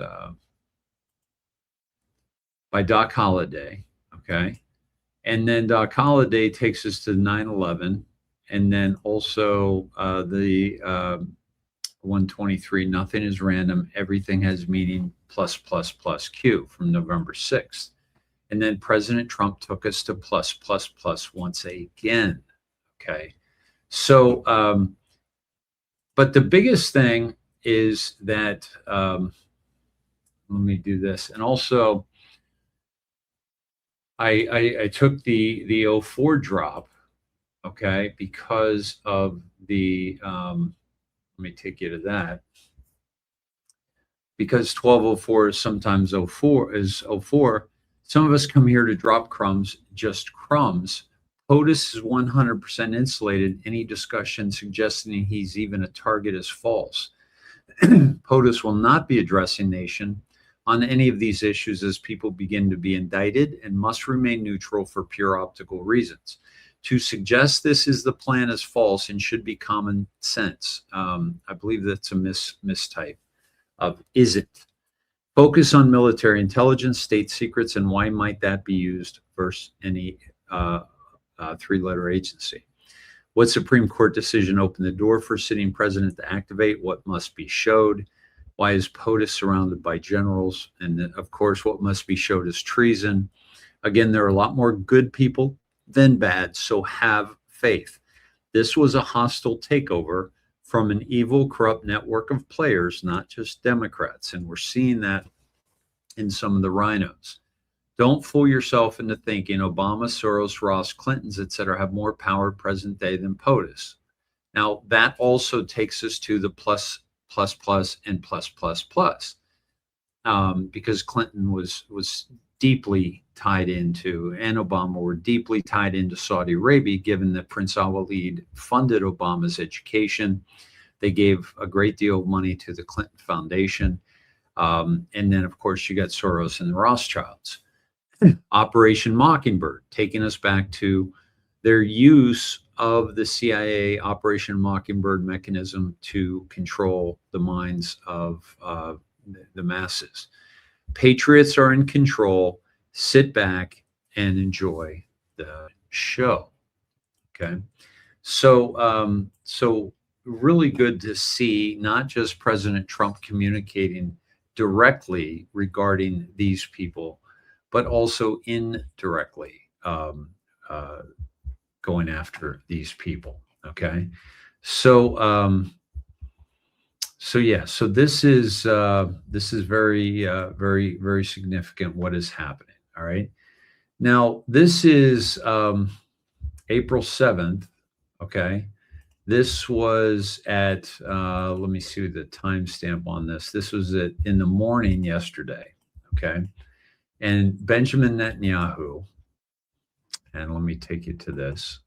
by Doc Holliday. Okay. And then Doc Holliday takes us to 9/11. And then also the 123, nothing is random, everything has meaning, plus, plus, plus Q from November 6th. And then President Trump took us to plus, plus, plus once again. Okay. So, but the biggest thing is that, let me do this. And also, I took the 04 drop, okay, because of the, let me take you to that. Because 1204 is sometimes 04 is 04. Some of us come here to drop crumbs, just crumbs. POTUS is 100% insulated. Any discussion suggesting he's even a target is false. POTUS will not be addressing nation on any of these issues as people begin to be indicted and must remain neutral for pure optical reasons. To suggest this is the plan is false and should be common sense. I believe that's a mistype of isn't. Focus on military intelligence, state secrets, and why might that be used versus any three-letter agency. What Supreme Court decision opened the door for sitting president to activate? What must be showed? Why is POTUS surrounded by generals? And then, of course, what must be showed is treason. Again, there are a lot more good people than bad, so have faith. This was a hostile takeover from an evil, corrupt network of players, not just Democrats. And we're seeing that in some of the rhinos. Don't fool yourself into thinking Obama, Soros, Ross, Clintons, etc. have more power present day than POTUS. Now, that also takes us to the plus, plus, plus, and plus, plus, plus. Because Clinton was deeply tied into, and Obama were deeply tied into Saudi Arabia, given that Prince Al-Walid funded Obama's education. They gave a great deal of money to the Clinton Foundation. And then, of course, you got Soros and the Rothschilds. Operation Mockingbird, taking us back to their use of the CIA Operation Mockingbird mechanism to control the minds of the masses. Patriots are in control. Sit back and enjoy the show. Okay. So, so really good to see not just President Trump communicating directly regarding these people, but also indirectly going after these people. Okay. So, so yeah, so this is very, very, very significant what is happening. All right. Now, this is April 7th. Okay. This was at, let me see the timestamp on this. This was in the morning yesterday. Okay. And Benjamin Netanyahu, and let me take you to this.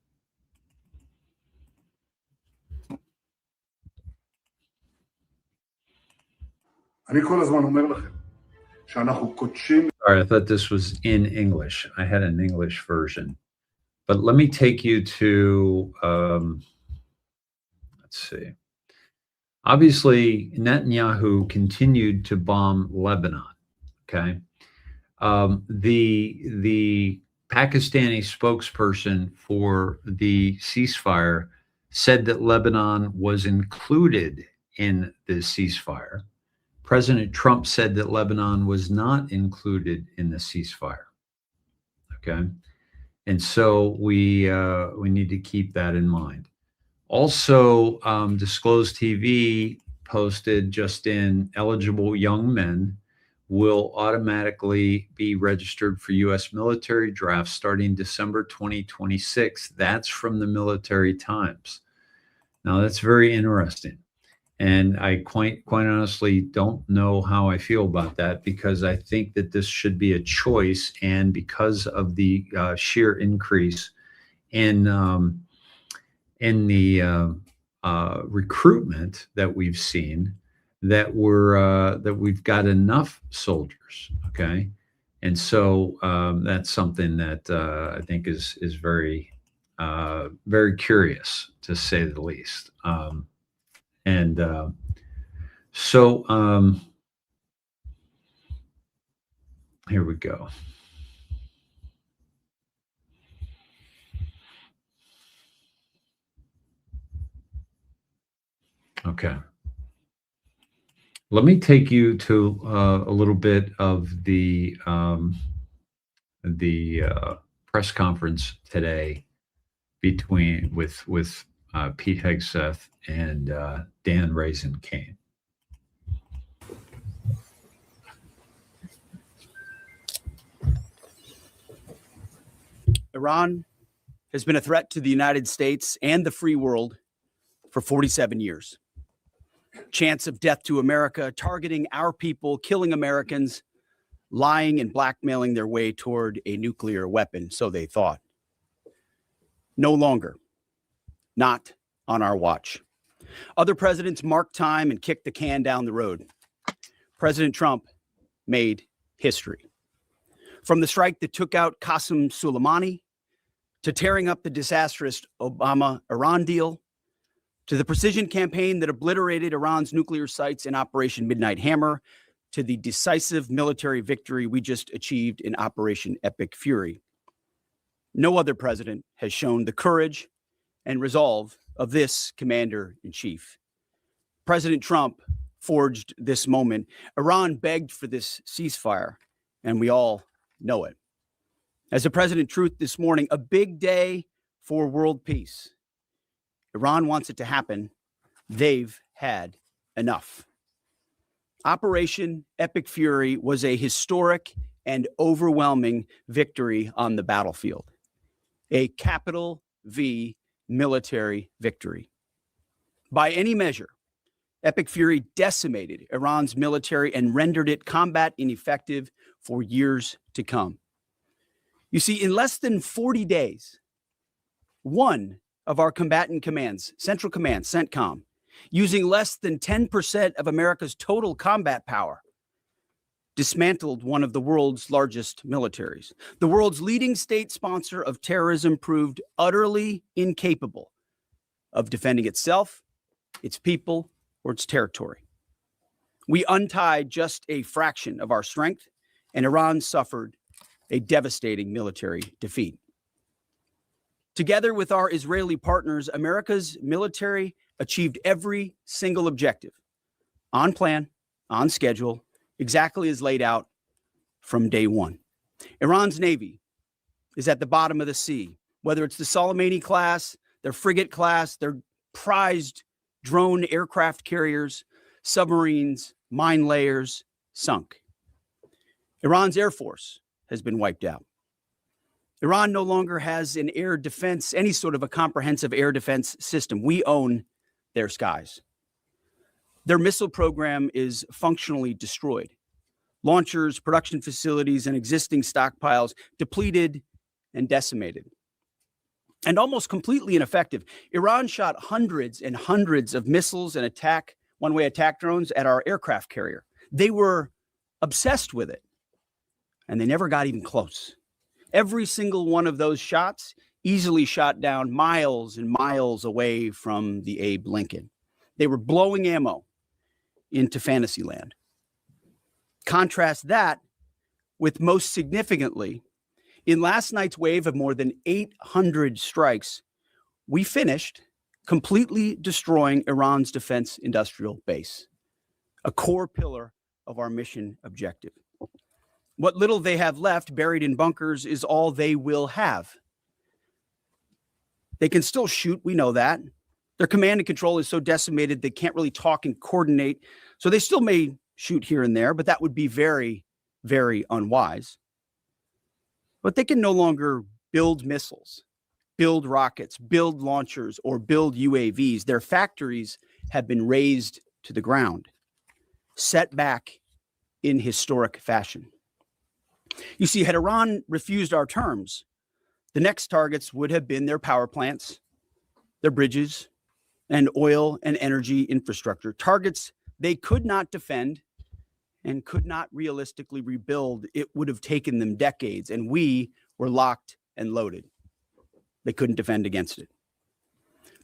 All right, I thought this was in English. I had an English version. But let me take you to, let's let's see. Obviously, Netanyahu continued to bomb Lebanon. Okay. The Pakistani spokesperson for the ceasefire said that Lebanon was included in the ceasefire. President Trump said that Lebanon was not included in the ceasefire. Okay. And so we need to keep that in mind. Also, Disclosed TV posted just in, eligible young men will automatically be registered for U.S. military drafts starting December 2026. That's from the Military Times. Now, that's very interesting. And I quite honestly don't know how I feel about that, because I think that this should be a choice. And because of the sheer increase in the recruitment that we've seen, that we've got enough soldiers. Okay. And so that's something that I think is very, very curious, to say the least. So here we go. Okay. Let me take you to a little bit of the press conference today with Pete Hegseth and Dan Raisin Kane. Iran has been a threat to the United States and the free world for 47 years. Chants of death to America, targeting our people, killing Americans, lying and blackmailing their way toward a nuclear weapon, so they thought. No longer. Not on our watch. Other presidents marked time and kicked the can down the road. President Trump made history. From the strike that took out Qasem Soleimani, to tearing up the disastrous Obama-Iran deal, to the precision campaign that obliterated Iran's nuclear sites in Operation Midnight Hammer, to the decisive military victory we just achieved in Operation Epic Fury. No other president has shown the courage and resolve of this commander-in-chief. President Trump forged this moment. Iran begged for this ceasefire, and we all know it. As the President Truth this morning, a big day for world peace. Iran wants it to happen. They've had enough. Operation Epic Fury was a historic and overwhelming victory on the battlefield. A capital V military victory. By any measure, Epic Fury decimated Iran's military and rendered it combat ineffective for years to come. You see, in less than 40 days, one of our combatant commands, Central Command, CENTCOM, using less than 10% of America's total combat power, dismantled one of the world's largest militaries. The world's leading state sponsor of terrorism proved utterly incapable of defending itself, its people, or its territory. We untied just a fraction of our strength, and Iran suffered a devastating military defeat. Together with our Israeli partners, America's military achieved every single objective on plan, on schedule, exactly as laid out from day one. Iran's Navy is at the bottom of the sea, whether it's the Soleimani class, their frigate class, their prized drone aircraft carriers, submarines, mine layers, sunk. Iran's Air Force has been wiped out. Iran no longer has an air defense, any sort of a comprehensive air defense system. We own their skies. Their missile program is functionally destroyed. Launchers, production facilities, and existing stockpiles depleted and decimated. And almost completely ineffective. Iran shot hundreds and hundreds of missiles and one-way attack drones at our aircraft carrier. They were obsessed with it, and they never got even close. Every single one of those shots easily shot down miles and miles away from the Abe Lincoln. They were blowing ammo into Fantasyland. Contrast that with, most significantly, in last night's wave of more than 800 strikes, we finished completely destroying Iran's defense industrial base, a core pillar of our mission objective. What little they have left buried in bunkers is all they will have. They can still shoot, we know that. Their command and control is so decimated they can't really talk and coordinate, so they still may shoot here and there, but that would be very, very unwise. But they can no longer build missiles, build rockets, build launchers, or build UAVs. Their factories have been razed to the ground, set back in historic fashion. You see, had Iran refused our terms, the next targets would have been their power plants, their bridges, and oil and energy infrastructure, targets they could not defend and could not realistically rebuild. It would have taken them decades, and we were locked and loaded. They couldn't defend against it.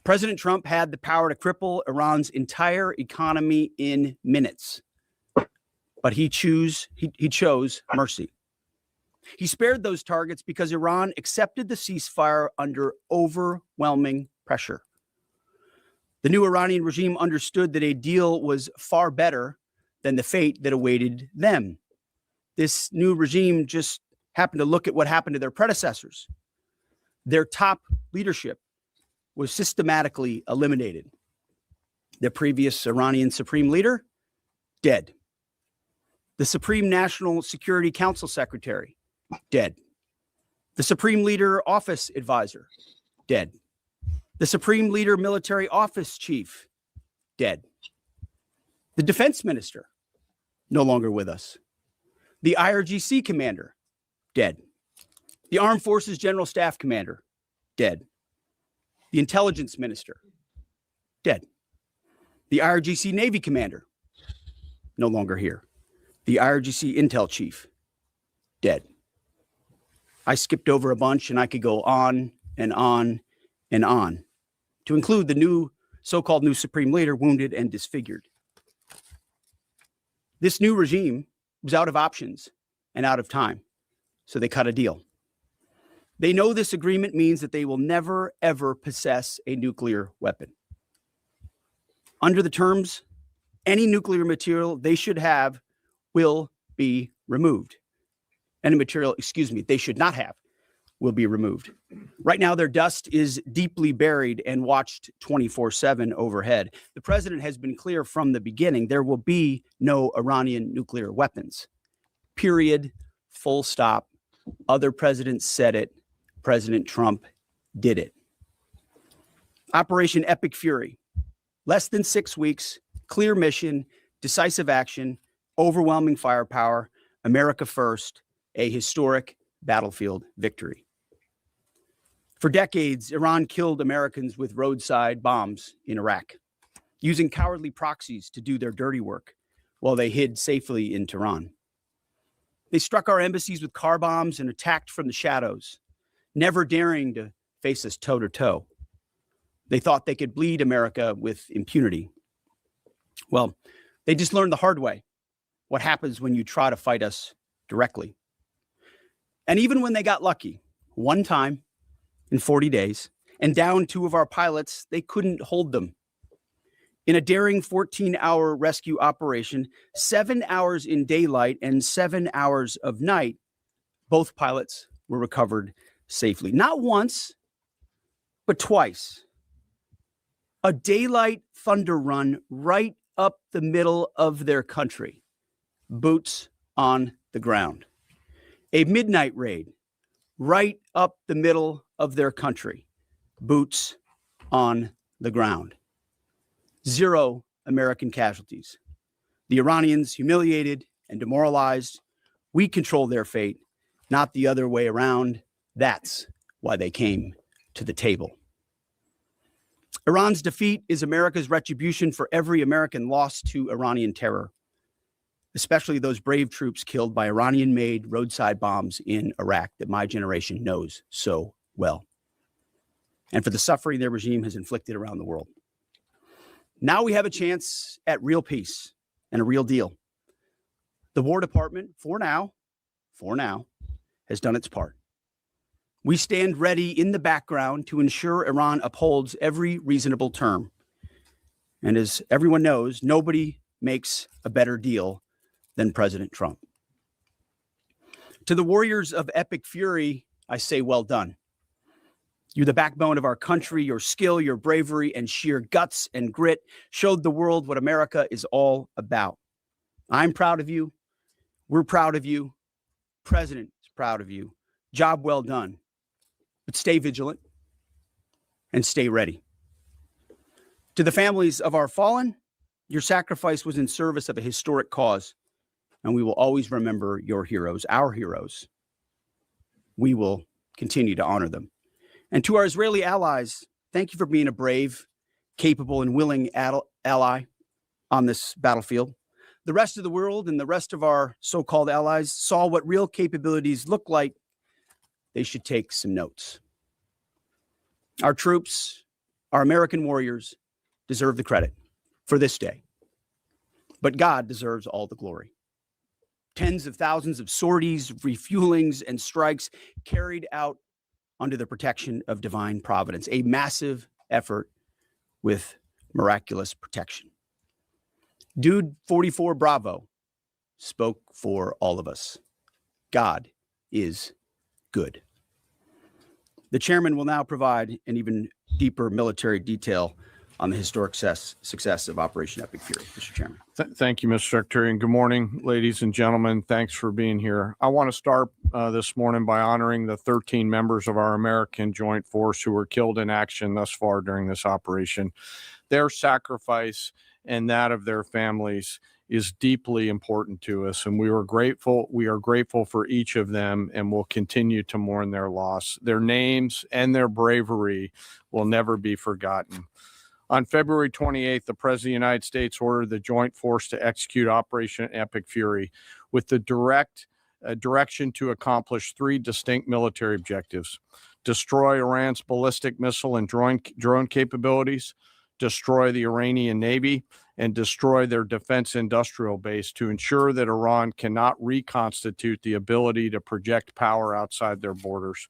President Trump had the power to cripple Iran's entire economy in minutes, but he chose mercy. He spared those targets because Iran accepted the ceasefire under overwhelming pressure. The new Iranian regime understood that a deal was far better than the fate that awaited them. This new regime just happened to look at what happened to their predecessors. Their top leadership was systematically eliminated. The previous Iranian supreme leader, dead. The Supreme National Security Council secretary, dead. The Supreme Leader Office Advisor, dead. The Supreme Leader Military Office Chief, dead. The Defense Minister, no longer with us. The IRGC Commander, dead. The Armed Forces General Staff Commander, dead. The Intelligence Minister, dead. The IRGC Navy Commander, no longer here. The IRGC Intel Chief, dead. I skipped over a bunch, and I could go on and on and on, to include the new so-called new supreme leader wounded and disfigured. This new regime was out of options and out of time, so they cut a deal. They know this agreement means that they will never, ever possess a nuclear weapon. Under the terms, any nuclear material they should have will be removed. Any material, they should not have will be removed. Right now, their dust is deeply buried and watched 24/7 overhead. The president has been clear from the beginning, there will be no Iranian nuclear weapons. Period. Full stop. Other presidents said it. President Trump did it. Operation Epic Fury. Less than 6 weeks, clear mission, decisive action, overwhelming firepower, America first, a historic battlefield victory. For decades, Iran killed Americans with roadside bombs in Iraq, using cowardly proxies to do their dirty work while they hid safely in Tehran. They struck our embassies with car bombs and attacked from the shadows, never daring to face us toe-to-toe. They thought they could bleed America with impunity. Well, they just learned the hard way what happens when you try to fight us directly. And even when they got lucky, one time in 40 days, and down 2 of our pilots, they couldn't hold them. In a daring 14-hour rescue operation, 7 hours in daylight and 7 hours of night, both pilots were recovered safely. Not once, but twice. A daylight thunder run right up the middle of their country. Boots on the ground. A midnight raid right up the middle of their country. Boots on the ground. 0 American casualties. The Iranians humiliated and demoralized. We control their fate, not the other way around. That's why they came to the table. Iran's defeat is America's retribution for every American lost to Iranian terror, especially those brave troops killed by Iranian-made roadside bombs in Iraq that my generation knows so well. and for the suffering their regime has inflicted around the world. Now we have a chance at real peace and a real deal. The War Department, for now, has done its part. We stand ready in the background to ensure Iran upholds every reasonable term. And as everyone knows, nobody makes a better deal than President Trump. To the warriors of epic fury, I say well done. You're the backbone of our country. Your skill, your bravery, and sheer guts and grit showed the world what America is all about. I'm proud of you. We're proud of you. President is proud of you. Job well done. But stay vigilant and stay ready. To the families of our fallen, your sacrifice was in service of a historic cause, and we will always remember your heroes, our heroes. We will continue to honor them. And to our Israeli allies, thank you for being a brave, capable, and willing ally on this battlefield. The rest of the world and the rest of our so-called allies saw what real capabilities look like. They should take some notes. Our troops, our American warriors, deserve the credit for this day. But God deserves all the glory. Tens of thousands of sorties, refuelings, and strikes carried out under the protection of divine providence, a massive effort with miraculous protection. Dude 44 Bravo spoke for all of us. God is good. The chairman will now provide an even deeper military detail on the historic success of Operation Epic Fury. Mr. Chairman. Thank you, Mr. Secretary, and good morning, ladies and gentlemen. Thanks for being here. I want to start this morning by honoring the 13 members of our American Joint Force who were killed in action thus far during this operation. Their sacrifice and that of their families is deeply important to us, and we are grateful for each of them, and will continue to mourn their loss. Their names and their bravery will never be forgotten. On February 28th, the President of the United States ordered the Joint Force to execute Operation Epic Fury with the direction to accomplish three distinct military objectives: destroy Iran's ballistic missile and drone capabilities, destroy the Iranian Navy, and destroy their defense industrial base to ensure that Iran cannot reconstitute the ability to project power outside their borders.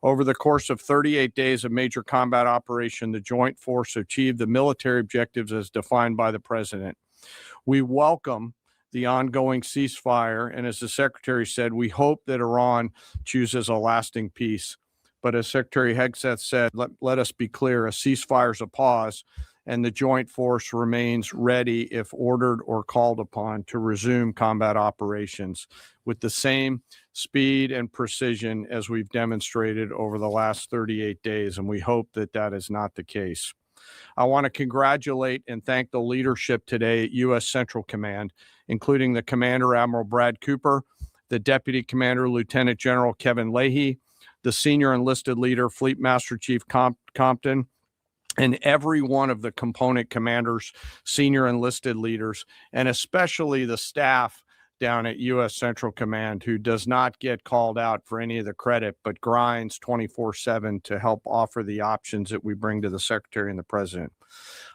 Over the course of 38 days of major combat operation, the Joint Force achieved the military objectives as defined by the President. We welcome the ongoing ceasefire, and as the Secretary said, we hope that Iran chooses a lasting peace. But as Secretary Hegseth said, let us be clear, a ceasefire is a pause, and the Joint Force remains ready if ordered or called upon to resume combat operations with the same speed and precision as we've demonstrated over the last 38 days, and we hope that that is not the case. I want to congratulate and thank the leadership today at U.S. Central Command, including the Commander Admiral Brad Cooper, the Deputy Commander Lieutenant General Kevin Leahy, the Senior Enlisted Leader Fleet Master Chief Compton, and every one of the component commanders, senior enlisted leaders, and especially the staff down at U.S. Central Command, who does not get called out for any of the credit, but grinds 24/7 to help offer the options that we bring to the Secretary and the President.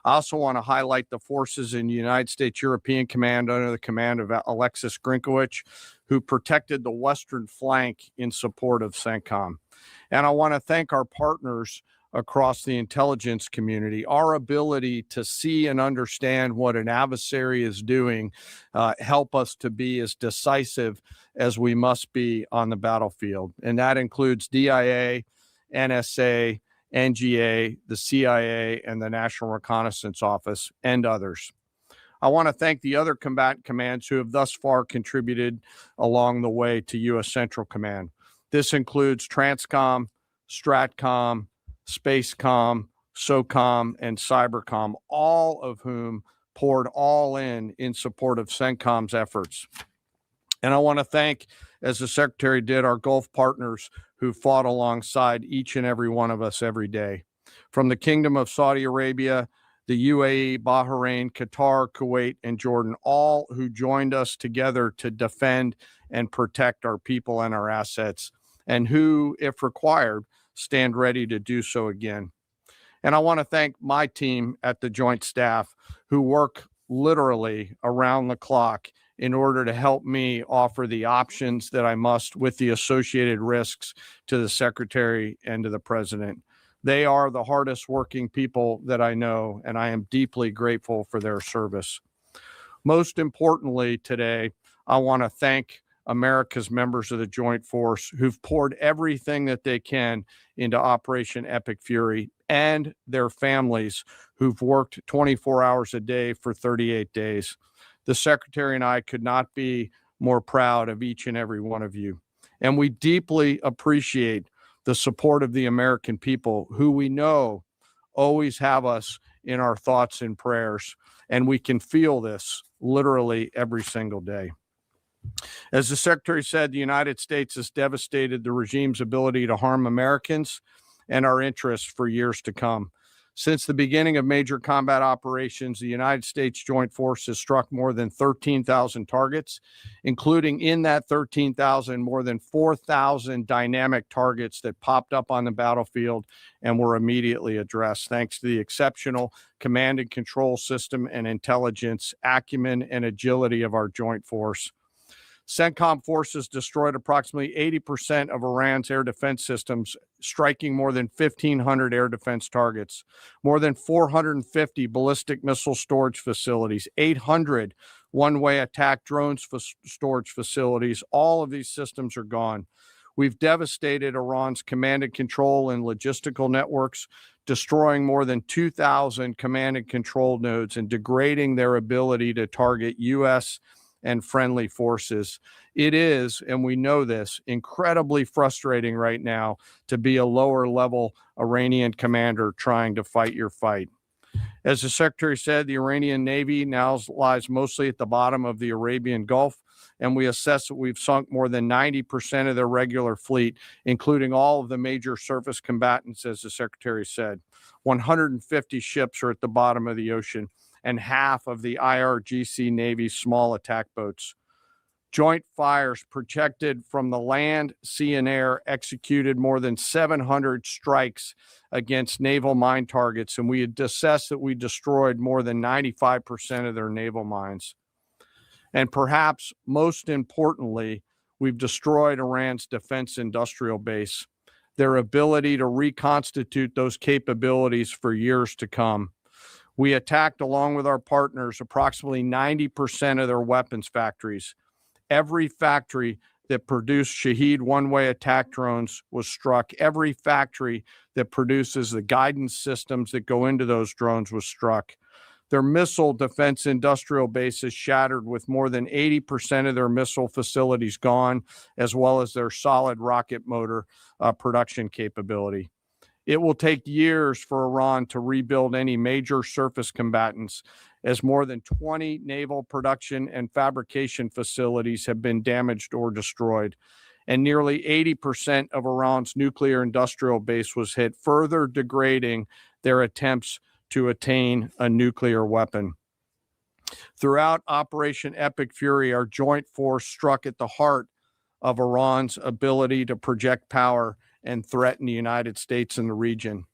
I also want to highlight the forces in United States European Command under the command of Alexis Grinkowicz, who protected the western flank in support of CENTCOM. And I want to thank our partners across the intelligence community. Our ability to see and understand what an adversary is doing help us to be as decisive as we must be on the battlefield. And that includes DIA, NSA, NGA, the CIA, and the National Reconnaissance Office, and others. I want to thank the other combatant commands who have thus far contributed along the way to U.S. Central Command. This includes Transcom, Stratcom, Spacecom, SOCOM, and Cybercom, all of whom poured all in support of CENTCOM's efforts. And I want to thank, as the Secretary did, our Gulf partners who fought alongside each and every one of us every day. From the Kingdom of Saudi Arabia, the UAE, Bahrain, Qatar, Kuwait, and Jordan, all who joined us together to defend and protect our people and our assets, and who, if required, stand ready to do so again. And I want to thank my team at the Joint Staff who work literally around the clock in order to help me offer the options that I must with the associated risks to the Secretary and to the President. They are the hardest working people that I know, and I am deeply grateful for their service. Most importantly today, I want to thank America's members of the Joint Force who've poured everything that they can into Operation Epic Fury, and their families who've worked 24 hours a day for 38 days. The Secretary and I could not be more proud of each and every one of you. And we deeply appreciate the support of the American people, who we know always have us in our thoughts and prayers. And we can feel this literally every single day. As the Secretary said, the United States has devastated the regime's ability to harm Americans and our interests for years to come. Since the beginning of major combat operations, the United States Joint Force has struck more than 13,000 targets, including in that 13,000, more than 4,000 dynamic targets that popped up on the battlefield and were immediately addressed, thanks to the exceptional command and control system and intelligence, acumen, and agility of our Joint Force. CENTCOM forces destroyed approximately 80% of Iran's air defense systems, striking more than 1,500 air defense targets, more than 450 ballistic missile storage facilities, 800 one-way attack drones storage facilities. All of these systems are gone. We've devastated Iran's command and control and logistical networks, destroying more than 2,000 command and control nodes and degrading their ability to target U.S. and friendly forces. It is, and we know this, incredibly frustrating right now to be a lower level Iranian commander trying to fight your fight. As the Secretary said, the Iranian Navy now lies mostly at the bottom of the Arabian Gulf, and we assess that we've sunk more than 90% of their regular fleet, including all of the major surface combatants, as the Secretary said. 150 ships are at the bottom of the ocean, and half of the IRGC Navy's small attack boats. Joint fires protected from the land, sea, and air executed more than 700 strikes against naval mine targets, and we had assessed that we destroyed more than 95% of their naval mines. And perhaps most importantly, we've destroyed Iran's defense industrial base, their ability to reconstitute those capabilities for years to come. We attacked, along with our partners, approximately 90% of their weapons factories. Every factory that produced Shahed one-way attack drones was struck. Every factory that produces the guidance systems that go into those drones was struck. Their missile defense industrial base is shattered, with more than 80% of their missile facilities gone, as well as their solid rocket motor production capability. It will take years for Iran to rebuild any major surface combatants, as more than 20 naval production and fabrication facilities have been damaged or destroyed. And nearly 80% of Iran's nuclear industrial base was hit, further degrading their attempts to attain a nuclear weapon. Throughout Operation Epic Fury, our joint force struck at the heart of Iran's ability to project power and threaten the United States and the region.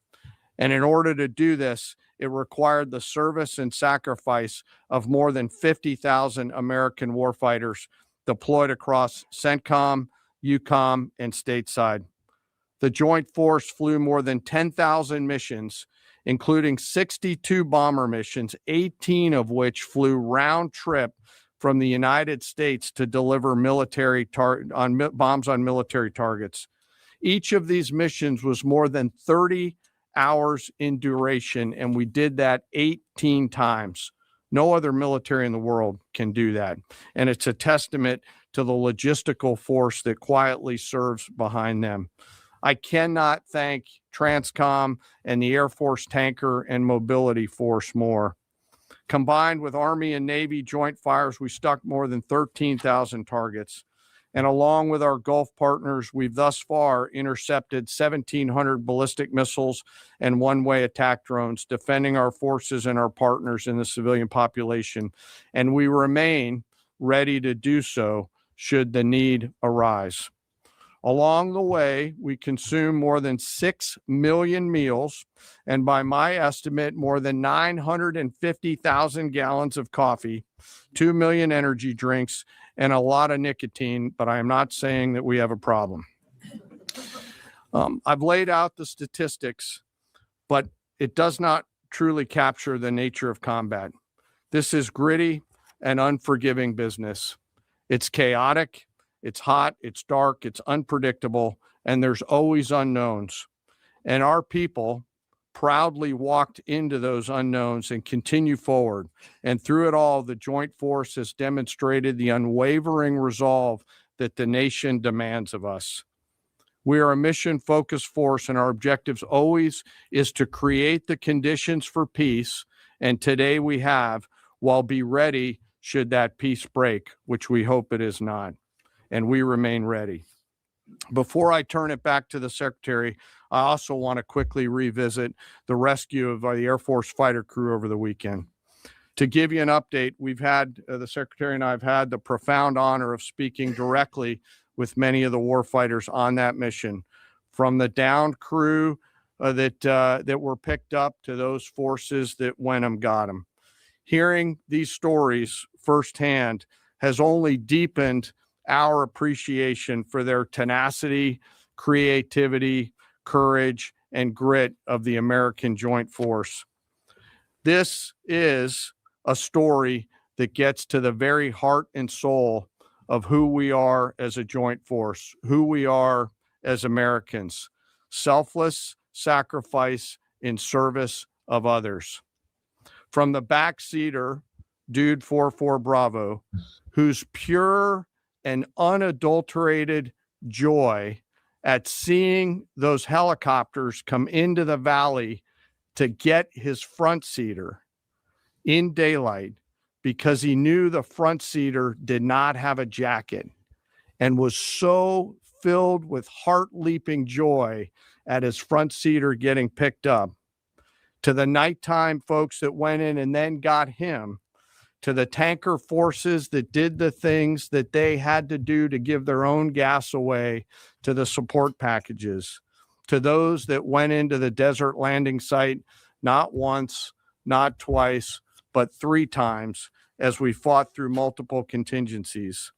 And in order to do this, it required the service and sacrifice of more than 50,000 American warfighters deployed across CENTCOM, EUCOM, and stateside. The Joint Force flew more than 10,000 missions, including 62 bomber missions, 18 of which flew round trip from the United States to deliver bombs on military targets. Each of these missions was more than 30 hours in duration, and we did that 18 times. No other military in the world can do that. And it's a testament to the logistical force that quietly serves behind them. I cannot thank Transcom and the Air Force Tanker and Mobility Force more. Combined with Army and Navy joint fires, we struck more than 13,000 targets. And along with our Gulf partners, we've thus far intercepted 1,700 ballistic missiles and one-way attack drones, defending our forces and our partners in the civilian population. And we remain ready to do so should the need arise. Along the way, we consume more than 6 million meals, and by my estimate, more than 950,000 gallons of coffee, 2 million energy drinks, and a lot of nicotine, but I am not saying that we have a problem. I've laid out the statistics, but it does not truly capture the nature of combat. This is gritty and unforgiving business. It's chaotic, it's hot, it's dark, it's unpredictable, and there's always unknowns. And our people proudly walked into those unknowns and continue forward. And through it all, the Joint Force has demonstrated the unwavering resolve that the nation demands of us. We are a mission-focused force, and our objectives always is to create the conditions for peace, and today we have, while be ready should that peace break, which we hope it is not, and we remain ready. Before I turn it back to the Secretary, I also want to quickly revisit the rescue of the Air Force fighter crew over the weekend. To give you an update, we've had, the Secretary and I have had the profound honor of speaking directly with many of the warfighters on that mission, from the downed crew that were picked up to those forces that went and got them. Hearing these stories firsthand has only deepened our appreciation for their tenacity, creativity, courage, and grit of the American Joint Force. This is a story that gets to the very heart and soul of who we are as a joint force, who we are as Americans. Selfless sacrifice in service of others. From the backseater, Dude 44 Bravo, whose pure and unadulterated joy at seeing those helicopters come into the valley to get his front seater in daylight, because he knew the front seater did not have a jacket, and was so filled with heart-leaping joy at his front seater getting picked up, to the nighttime folks that went in and then got him, to the tanker forces that did the things that they had to do to give their own gas away, to the support packages, to those that went into the desert landing site not once, not twice, but 3 times, as we fought through multiple contingencies.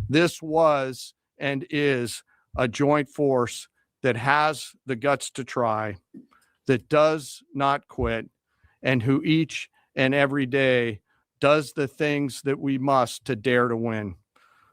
This was and is a joint force that has the guts to try, that does not quit, and who each and every day does the things that we must to dare to win.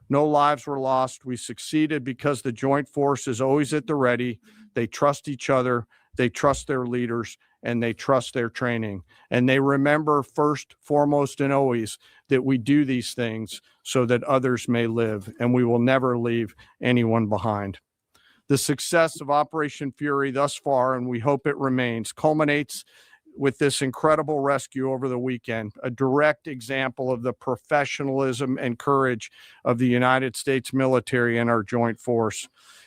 No lives were lost. We succeeded because the joint force is always at the ready. They trust each other, they trust their leaders, and they trust their training. And they remember first, foremost, and always that we do these things so that others may live, and we will never leave anyone behind. The success of Operation Fury thus far, and we hope it remains, culminates with this incredible rescue over the weekend, a direct example of the professionalism and courage of the United States military and our joint force.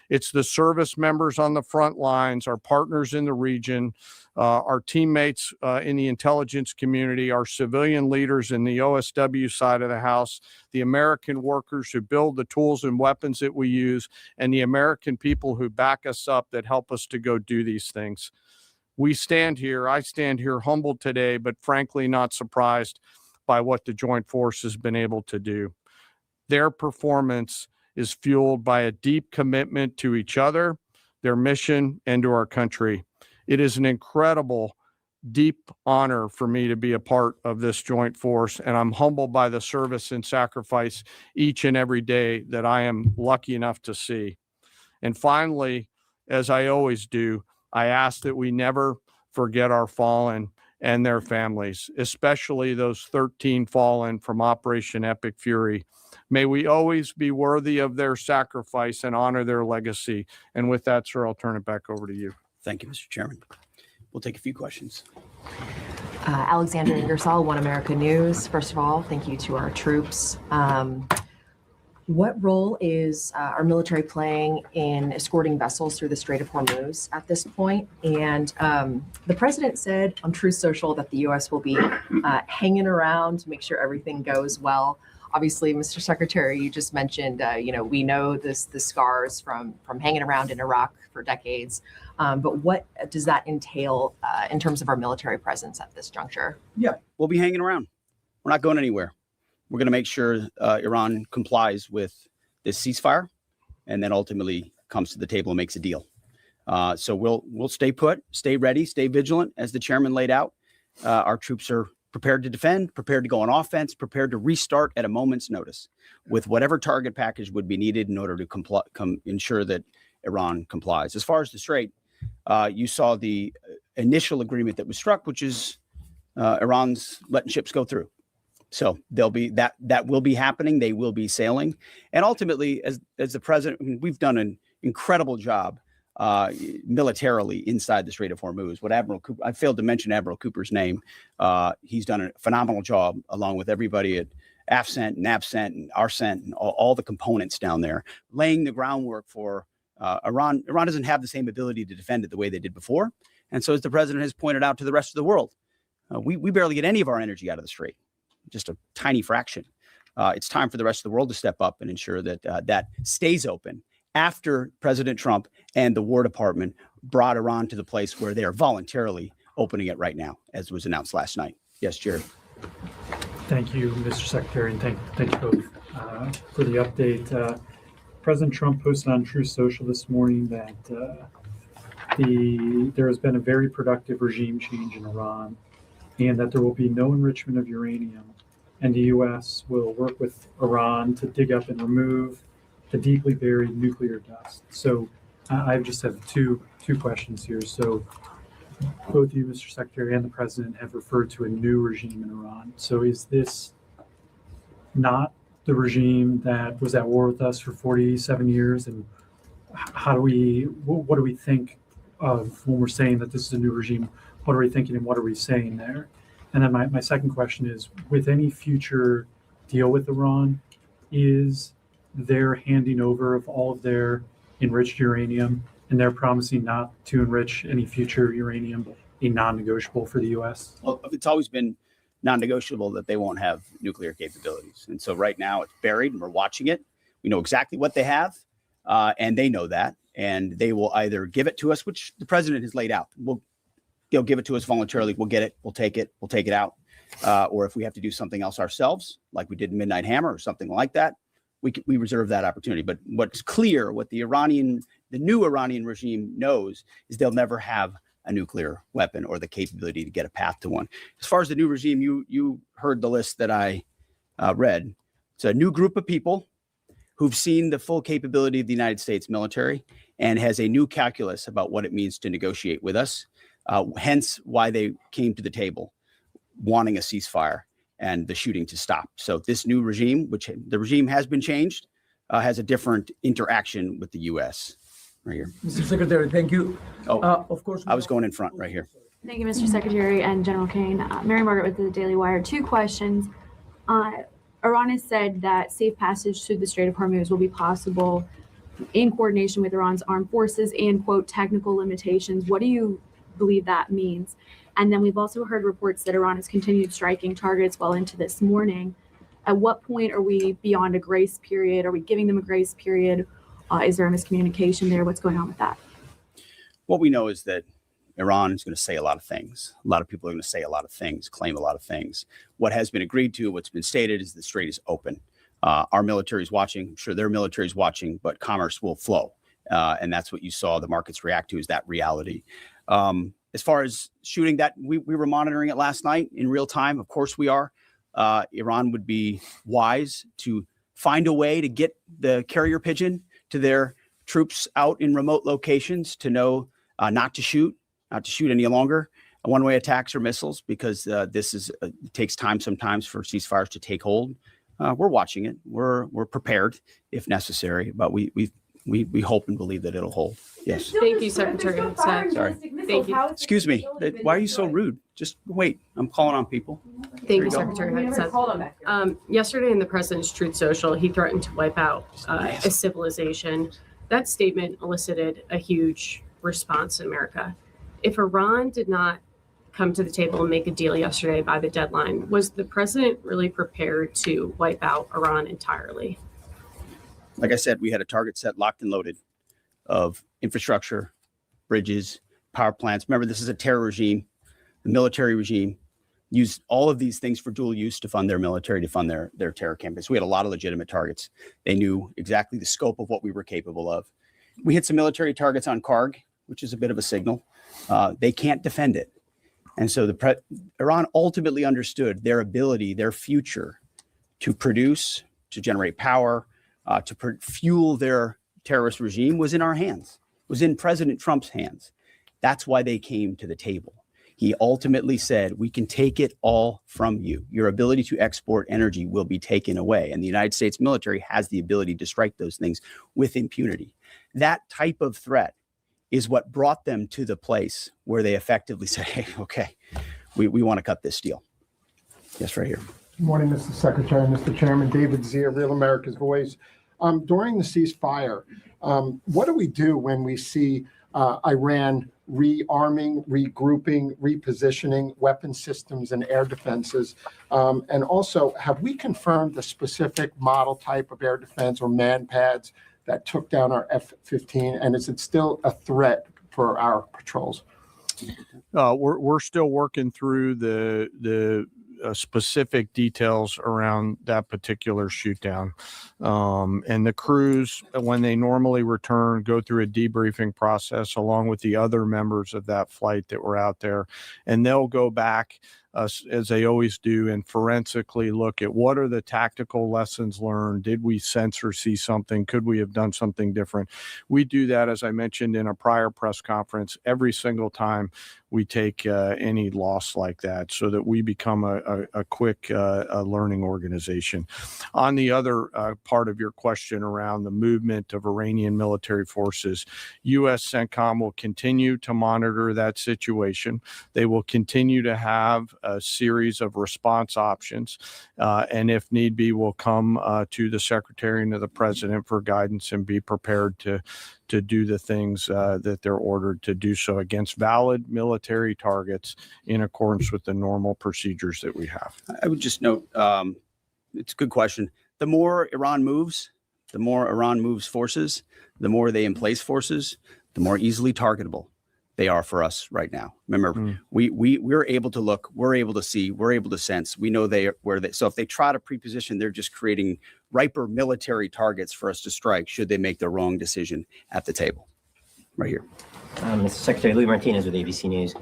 It's the service members on the front lines, our partners in the region, our teammates in the intelligence community, our civilian leaders in the OSW side of the house, the American workers who build the tools and weapons that we use, and the American people who back us up that help us to go do these things. I stand here humbled today, but frankly not surprised by what the Joint Force has been able to do. Their performance is fueled by a deep commitment to each other, their mission, and to our country. It is an incredible, deep honor for me to be a part of this joint force, and I'm humbled by the service and sacrifice each and every day that I am lucky enough to see. And finally, as I always do, I ask that we never forget our fallen and their families, especially those 13 fallen from Operation Epic Fury. May we always be worthy of their sacrifice and honor their legacy. And with that, sir, I'll turn it back over to you. Thank you, Mr. Chairman. We'll take a few questions. Alexandra Ingersoll, One America News. First of all, thank you to our troops. What role is our military playing in escorting vessels through the Strait of Hormuz at this point? And the president said on Truth Social that the U.S. will be hanging around to make sure everything goes well. obviously, Mr. Secretary, you just mentioned, we know the scars from hanging around in Iraq for decades. But what does that entail in terms of our military presence at this juncture? Yeah, we'll be hanging around. We're not going anywhere. We're going to make sure Iran complies with this ceasefire, and then ultimately comes to the table and makes a deal. So we'll stay put, stay ready, stay vigilant, as the chairman laid out. Our troops are prepared to defend, prepared to go on offense, prepared to restart at a moment's notice with whatever target package would be needed in order to ensure that Iran complies. As far as the Strait, you saw the initial agreement that was struck, which is Iran's letting ships go through. So there'll be that will be happening. They will be sailing, and ultimately, as the president, we've done an incredible job militarily inside the Strait of Hormuz. What Admiral Cooper, I failed to mention Admiral Cooper's name. He's done a phenomenal job along with everybody at AFCENT and ABCENT and ARCENT and all the components down there, laying the groundwork for Iran. Iran doesn't have the same ability to defend it the way they did before, and so as the president has pointed out to the rest of the world, we barely get any of our energy out of the Strait. Just a tiny fraction. It's time for the rest of the world to step up and ensure that that stays open after President Trump and the War Department brought Iran to the place where they are voluntarily opening it right now, as was announced last night. Yes, Jared. Thank you, Mr. Secretary, and thank you both for the update. President Trump posted on Truth Social this morning that there has been a very productive regime change in Iran, and that there will be no enrichment of uranium, and the U.S. will work with Iran to dig up and remove the deeply buried nuclear dust. So I just have two questions here. So both you, Mr. Secretary, and the President have referred to a new regime in Iran. So is this not the regime that was at war with us for 47 years? And what do we think of when we're saying that this is a new regime? What are we thinking and what are we saying there? And then my second question is, with any future deal with Iran, is their handing over of all of their enriched uranium and they're promising not to enrich any future uranium a non-negotiable for the U.S.? Well, it's always been non-negotiable that they won't have nuclear capabilities. And so right now it's buried and we're watching it. We know exactly what they have and they know that. And they will either give it to us, which the president has laid out. They'll give it to us voluntarily. We'll get it. We'll take it out. Or if we have to do something else ourselves, like we did in Midnight Hammer or something like that, we reserve that opportunity. But what's clear, what the new Iranian regime knows, is they'll never have a nuclear weapon or the capability to get a path to one. As far as the new regime, you heard the list that I read. It's a new group of people who've seen the full capability of the United States military and has a new calculus about what it means to negotiate with us. Hence why they came to the table wanting a ceasefire and the shooting to stop. So this new regime, which the regime has been changed, has a different interaction with the U.S. right here. Mr. Secretary, thank you. Of course, I was going in front right here. Thank you, Mr. Secretary and General Kane. Mary Margaret with the Daily Wire. 2 questions. Iran has said that safe passage through the Strait of Hormuz will be possible in coordination with Iran's armed forces and, quote, technical limitations. What do you believe that means? And then we've also heard reports that Iran has continued striking targets well into this morning. At what point are we beyond a grace period? Are we giving them a grace period? Is there a miscommunication there? What's going on with that? What we know is that Iran is going to say a lot of things. A lot of people are going to say a lot of things, claim a lot of things. What has been agreed to, what's been stated, is the strait is open. Our military is watching. I'm sure their military is watching, but commerce will flow. And that's what you saw the markets react to, is that reality. As far as shooting, that we were monitoring it last night in real time. Of course we are. Iran would be wise to find a way to get the carrier pigeon to their troops out in remote locations to know not to shoot any longer one-way attacks or missiles, because it takes time sometimes for ceasefires to take hold. We're watching it. We're prepared if necessary, but we hope and believe that it'll hold. Yes. Thank you, Secretary. Sorry. Thank you. Excuse me. Why are you so rude? Just wait. I'm calling on people. Thank you, Secretary. Yesterday in the President's Truth Social, he threatened to wipe out a civilization. That statement elicited a huge response in America. If Iran did not come to the table and make a deal yesterday by the deadline. Was the president really prepared to wipe out Iran entirely? Like I said, we had a target set, locked and loaded, of infrastructure, bridges, power plants. Remember, this is a terror regime. The military regime used all of these things for dual use to fund their military, to fund their terror campaigns. We had a lot of legitimate targets. They knew exactly the scope of what we were capable of. We hit some military targets on Karg, which is a bit of a signal. They can't defend it. And so Iran ultimately understood their ability, their future to produce, to generate power, to fuel their terrorist regime was in our hands, was in President Trump's hands. That's why they came to the table. He ultimately said, we can take it all from you. Your ability to export energy will be taken away. And the United States military has the ability to strike those things with impunity. That type of threat is what brought them to the place where they effectively say, hey, okay, we want to cut this deal. Yes, right here. Good morning, Mr. Secretary, Mr. Chairman. David Zier, Real America's Voice. During the ceasefire, what do we do when we see Iran rearming, regrouping, repositioning weapon systems and air defenses? And also, have we confirmed the specific model type of air defense or man pads that took down our F-15? And is it still a threat for our patrols? We're still working through the specific details around that particular shoot down. And the crews, when they normally return, go through a debriefing process along with the other members of that flight that were out there. And they'll go back, as they always do, and forensically look at what are the tactical lessons learned. Did we sense or see something? Could we have done something different? We do that, as I mentioned in a prior press conference, every single time we take any loss like that, so that we become a quick learning organization. On the other part of your question around the movement of Iranian military forces, U.S. CENTCOM will continue to monitor that situation. They will continue to have a series of response options, and if need be, will come to the Secretary and to the President for guidance and be prepared to do the things that they're ordered to do so against valid military targets in accordance with the normal procedures that we have. I would just note, it's a good question. The more Iran moves forces, the more they emplace forces, the more easily targetable they are for us right now. Remember, we're able to look, we're able to see, we're able to sense. We know so if they try to pre-position, they're just creating riper military targets for us to strike should they make the wrong decision at the table. Right here. Mr. Secretary, Louis Martinez with ABC News.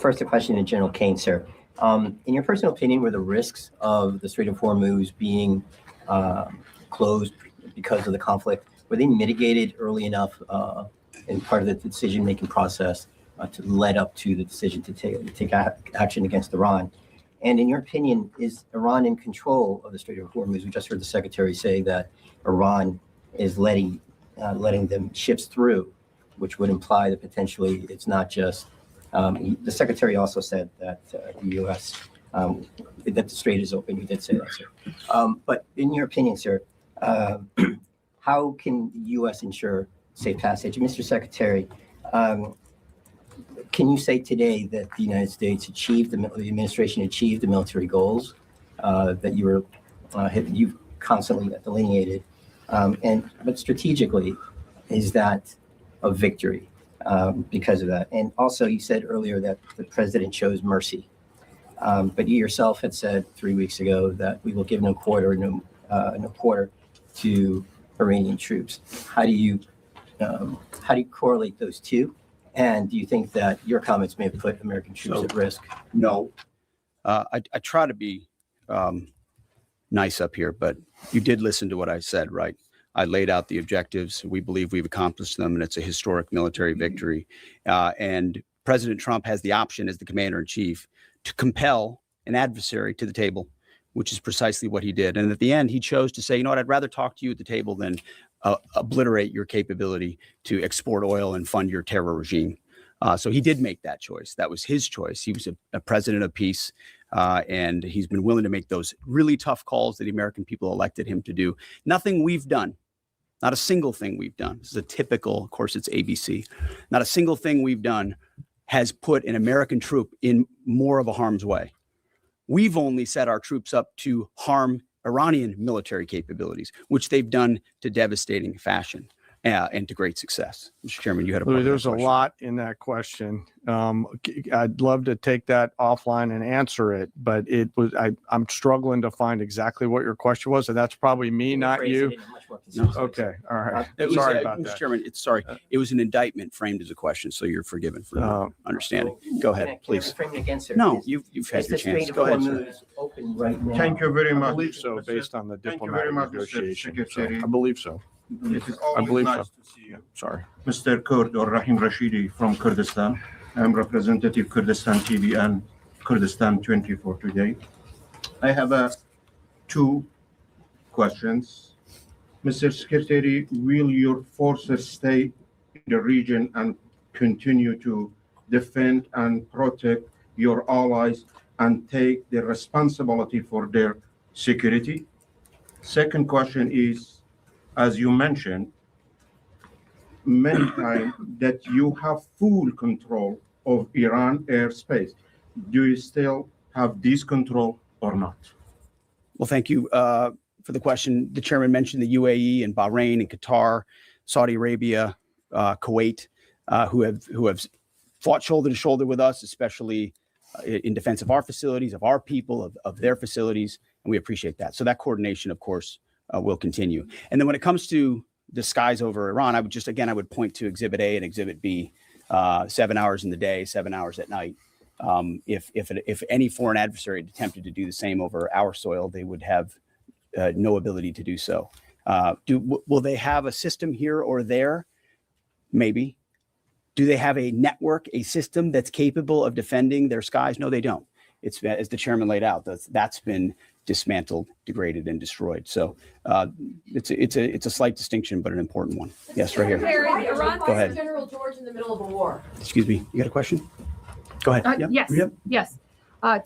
First, a question to General Kane, sir. In your personal opinion, were the risks of the Strait of Hormuz being closed because of the conflict, were they mitigated early enough in part of the decision-making process to lead up to the decision to take action against Iran? And in your opinion, is Iran in control of the Strait of Hormuz? We just heard the Secretary say that Iran is letting them ships through, which would imply that potentially it's not just. The Secretary also said that the U.S. That the strait is open. You did say that, sir. But in your opinion, sir, how can the U.S. ensure safe passage? Mr. Secretary, can you say today that the United States achieved, the administration achieved the military goals that you've constantly delineated? But strategically, is that a victory because of that? And also, you said earlier that the president chose mercy, but you yourself had said 3 weeks ago that we will give no quarter to Iranian troops. How do you correlate those two? And do you think that your comments may have put American troops at risk? No. I try to be nice up here, but you did listen to what I said, right? I laid out the objectives. We believe we've accomplished them, and it's a historic military victory. And President Trump has the option as the commander-in-chief to compel an adversary to the table, which is precisely what he did. And at the end, he chose to say, you know what, I'd rather talk to you at the table than obliterate your capability to export oil and fund your terror regime. So he did make that choice. That was his choice. He was a president of peace, and he's been willing to make those really tough calls that the American people elected him to do. Nothing we've done, not a single thing we've done. This is a typical, of course, it's ABC. Not a single thing we've done has put an American troop in more of a harm's way. We've only set our troops up to harm Iranian military capabilities, which they've done to devastating fashion and to great success. Mr. Chairman, you had a Louis, part of that there's a question. lot in that question. I'd love to take that offline and answer it, but I'm struggling to find exactly what your question was, and that's probably me, not you. No. Okay, all right. It was, Sorry about Mr. that. Chairman, it was an indictment framed as a question, so you're forgiven for not understanding. Go ahead, please. No, you've had your chance. Go ahead, sir. Thank you very I much. believe so, based on the Thank you very diplomatic much, Mr. negotiation. So Secretary. I believe so. It is I always believe nice so. to see you. Sorry. Mr. Kurd or Rahim Rashidi from Kurdistan. I'm representative Kurdistan TV and Kurdistan 24 today. I have two questions. Mr. Secretary, will your forces stay in the region and continue to defend and protect your allies and take the responsibility for their security? Second question is, as you mentioned many times, that you have full control of Iran airspace. Do you still have this control or not? Well, thank you for the question. The chairman mentioned the UAE and Bahrain and Qatar, Saudi Arabia, Kuwait, who have fought shoulder to shoulder with us, especially in defense of our facilities, of our people, of their facilities, and we appreciate that. So that coordination, of course, will continue. And then when it comes to the skies over Iran, I would point to Exhibit A and Exhibit B, 7 hours in the day, 7 hours at night. If any foreign adversary had attempted to do the same over our soil, they would have no ability to do so. Will they have a system here or there? Maybe. Do they have a network, a system that's capable of defending their skies? No, they don't. It's, as the chairman laid out, that's been dismantled, degraded, and destroyed. So it's a slight distinction, but an important one. Yes, right here. Go ahead. General George in the middle of a war. Excuse me. You got a question? Go ahead. Yep. Yes.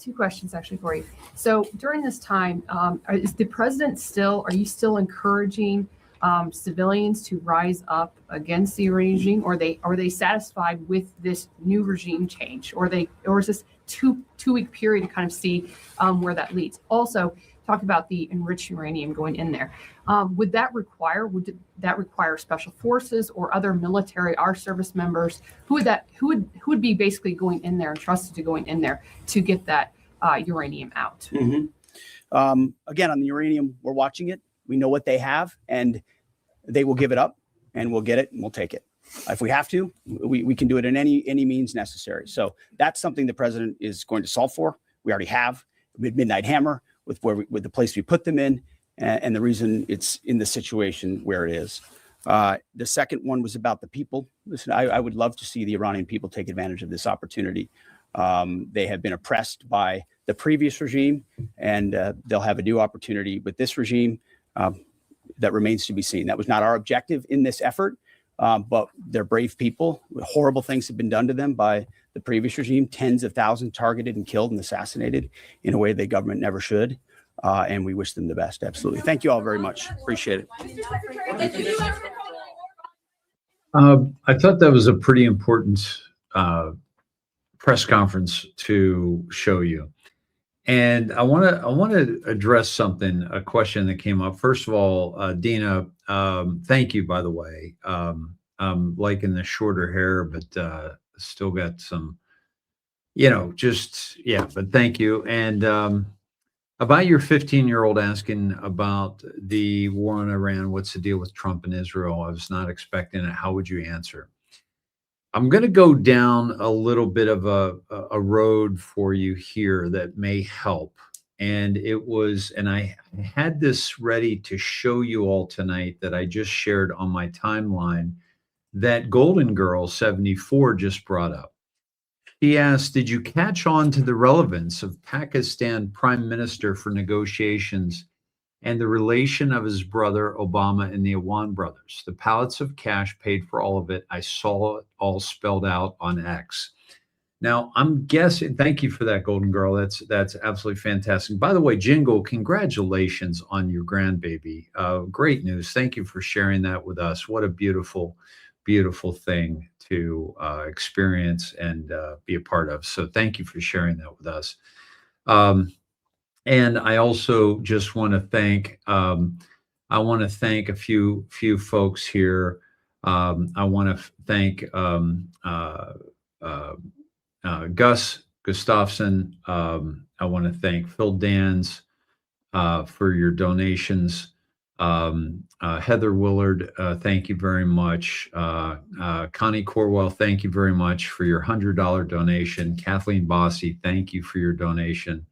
Two questions actually for you. So during this time, is the president are you still encouraging civilians to rise up against the regime, or are they satisfied with this new regime change, or is this two-week period to kind of see where that leads? Also, talk about the enriched uranium going in there. Would that require special forces or other military, our service members? Who would be basically going in there and trusted to going in there to get that uranium out? Mm-hmm. Again, on the uranium, we're watching it. We know what they have, and they will give it up, and we'll get it, and we'll take it. If we have to, we can do it in any means necessary. So that's something the president is going to solve for. We already have with Midnight Hammer, with the place we put them in, and the reason it's in the situation where it is. The second one was about the people. Listen, I would love to see the Iranian people take advantage of this opportunity. They have been oppressed by the previous regime, and they'll have a new opportunity with this regime. That remains to be seen. That was not our objective in this effort, but they're brave people. Horrible things have been done to them by the previous regime. Tens of thousands targeted and killed and assassinated in a way the government never should. And we wish them the best. Absolutely. Thank you all very much. Appreciate it. I thought that was a pretty important press conference to show you. And I want to address a question that came up. First of all, Dina, thank you, by the way. I'm liking the shorter hair, but still got some, but thank you. And about your 15-year-old asking about the war in Iran, what's the deal with Trump and Israel? I was not expecting it. How would you answer? I'm going to go down a little bit of a road for you here that may help. And I had this ready to show you all tonight that I just shared on my timeline that Golden Girl 74 just brought up. She asked, did you catch on to the relevance of Pakistan Prime Minister for negotiations and the relation of his brother Obama and the Awan brothers? The pallets of cash paid for all of it. I saw it all spelled out on X. Now, I'm guessing, thank you for that, Golden Girl. That's absolutely fantastic. By the way, Jingle, congratulations on your grandbaby. Great news. Thank you for sharing that with us. What a beautiful beautiful thing to experience and be a part of. So thank you for sharing that with us. And I also just want to thank a few folks here. I want to thank Gus Gustafson. I want to thank Phil Dans for your donations. Heather Willard, thank you very much. Connie Corwell, thank you very much for your $100 donation. Kathleen Bossy, thank you for your donation.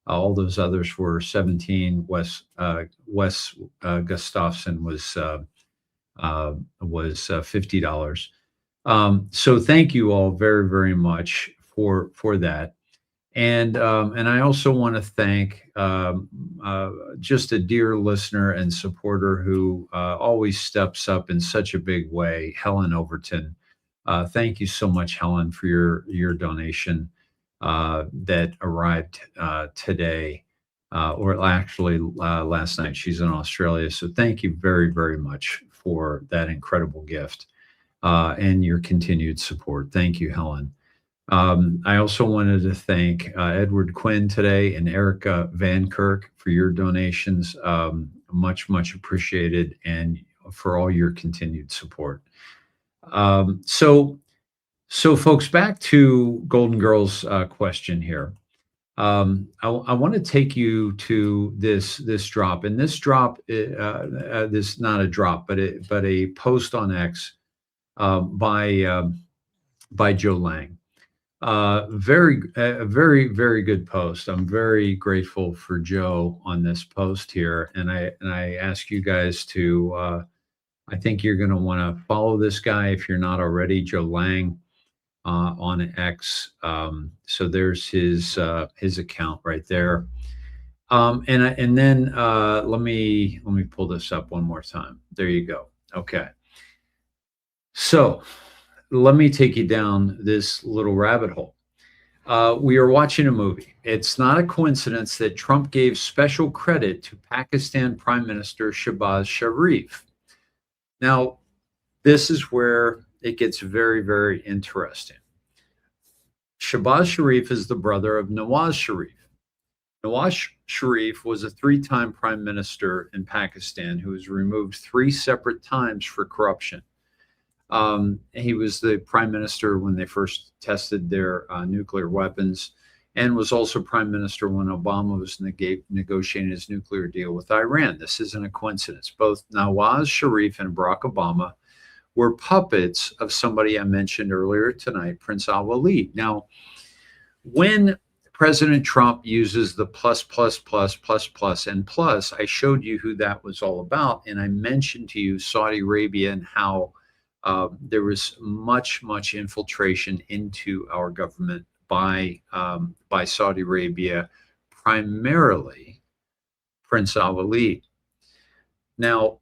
All those others were 17. Wes Gustafson was $50. So thank you all very, very much for that. And I also want to thank just a dear listener and supporter who always steps up in such a big way, Helen Overton. Thank you so much, Helen, for your donation that arrived today, or actually last night. She's in Australia. So thank you very, very much for that incredible gift and your continued support. Thank you, Helen. I also wanted to thank Edward Quinn today and Erica Van Kirk for your donations. Much, much appreciated, and for all your continued support. So folks, back to Golden Girls question here. I want to take you to this drop, and this drop, this not a drop, but a post on X by Joe Lang. Very, very good post. I'm very grateful for Joe on this post here, and I ask you guys to. I think you're going to want to follow this guy if you're not already. Joe Lang on X. So there's his account right there. And then let me pull this up one more time. There you go. Okay. So let me take you down this little rabbit hole. We are watching a movie. It's not a coincidence that Trump gave special credit to Pakistan Prime Minister Shehbaz Sharif. Now, this is where it gets very, very interesting. Shehbaz Sharif is the brother of Nawaz Sharif. Nawaz Sharif was a 3-time prime minister in Pakistan who was removed 3 separate times for corruption. He was the prime minister when they first tested their nuclear weapons, and was also prime minister when Obama was negotiating his nuclear deal with Iran. This isn't a coincidence. Both Nawaz Sharif and Barack Obama were puppets of somebody I mentioned earlier tonight, Prince Al-Walid. Now, when President Trump uses the plus, and plus, I showed you who that was all about, and I mentioned to you Saudi Arabia and how there was much infiltration into our government by Saudi Arabia, primarily Prince Al-Walid. Now,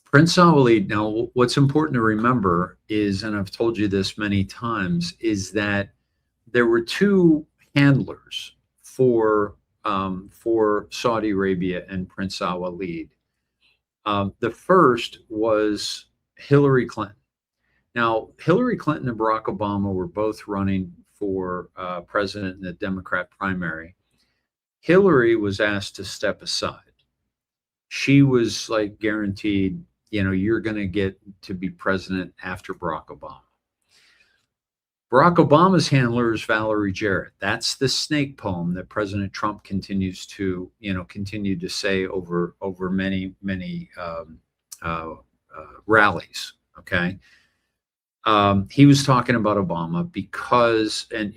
Prince Al-Walid, now what's important to remember is, and I've told you this many times, is that there were 2 handlers for Saudi Arabia and Prince Al-Walid. The first was Hillary Clinton. Now, Hillary Clinton and Barack Obama were both running for president in the Democrat primary. Hillary was asked to step aside. She was like guaranteed, you're going to get to be president after Barack Obama. Barack Obama's handler is Valerie Jarrett. That's the snake poem that President Trump continues to say over many rallies. Okay. He was talking about Obama because, and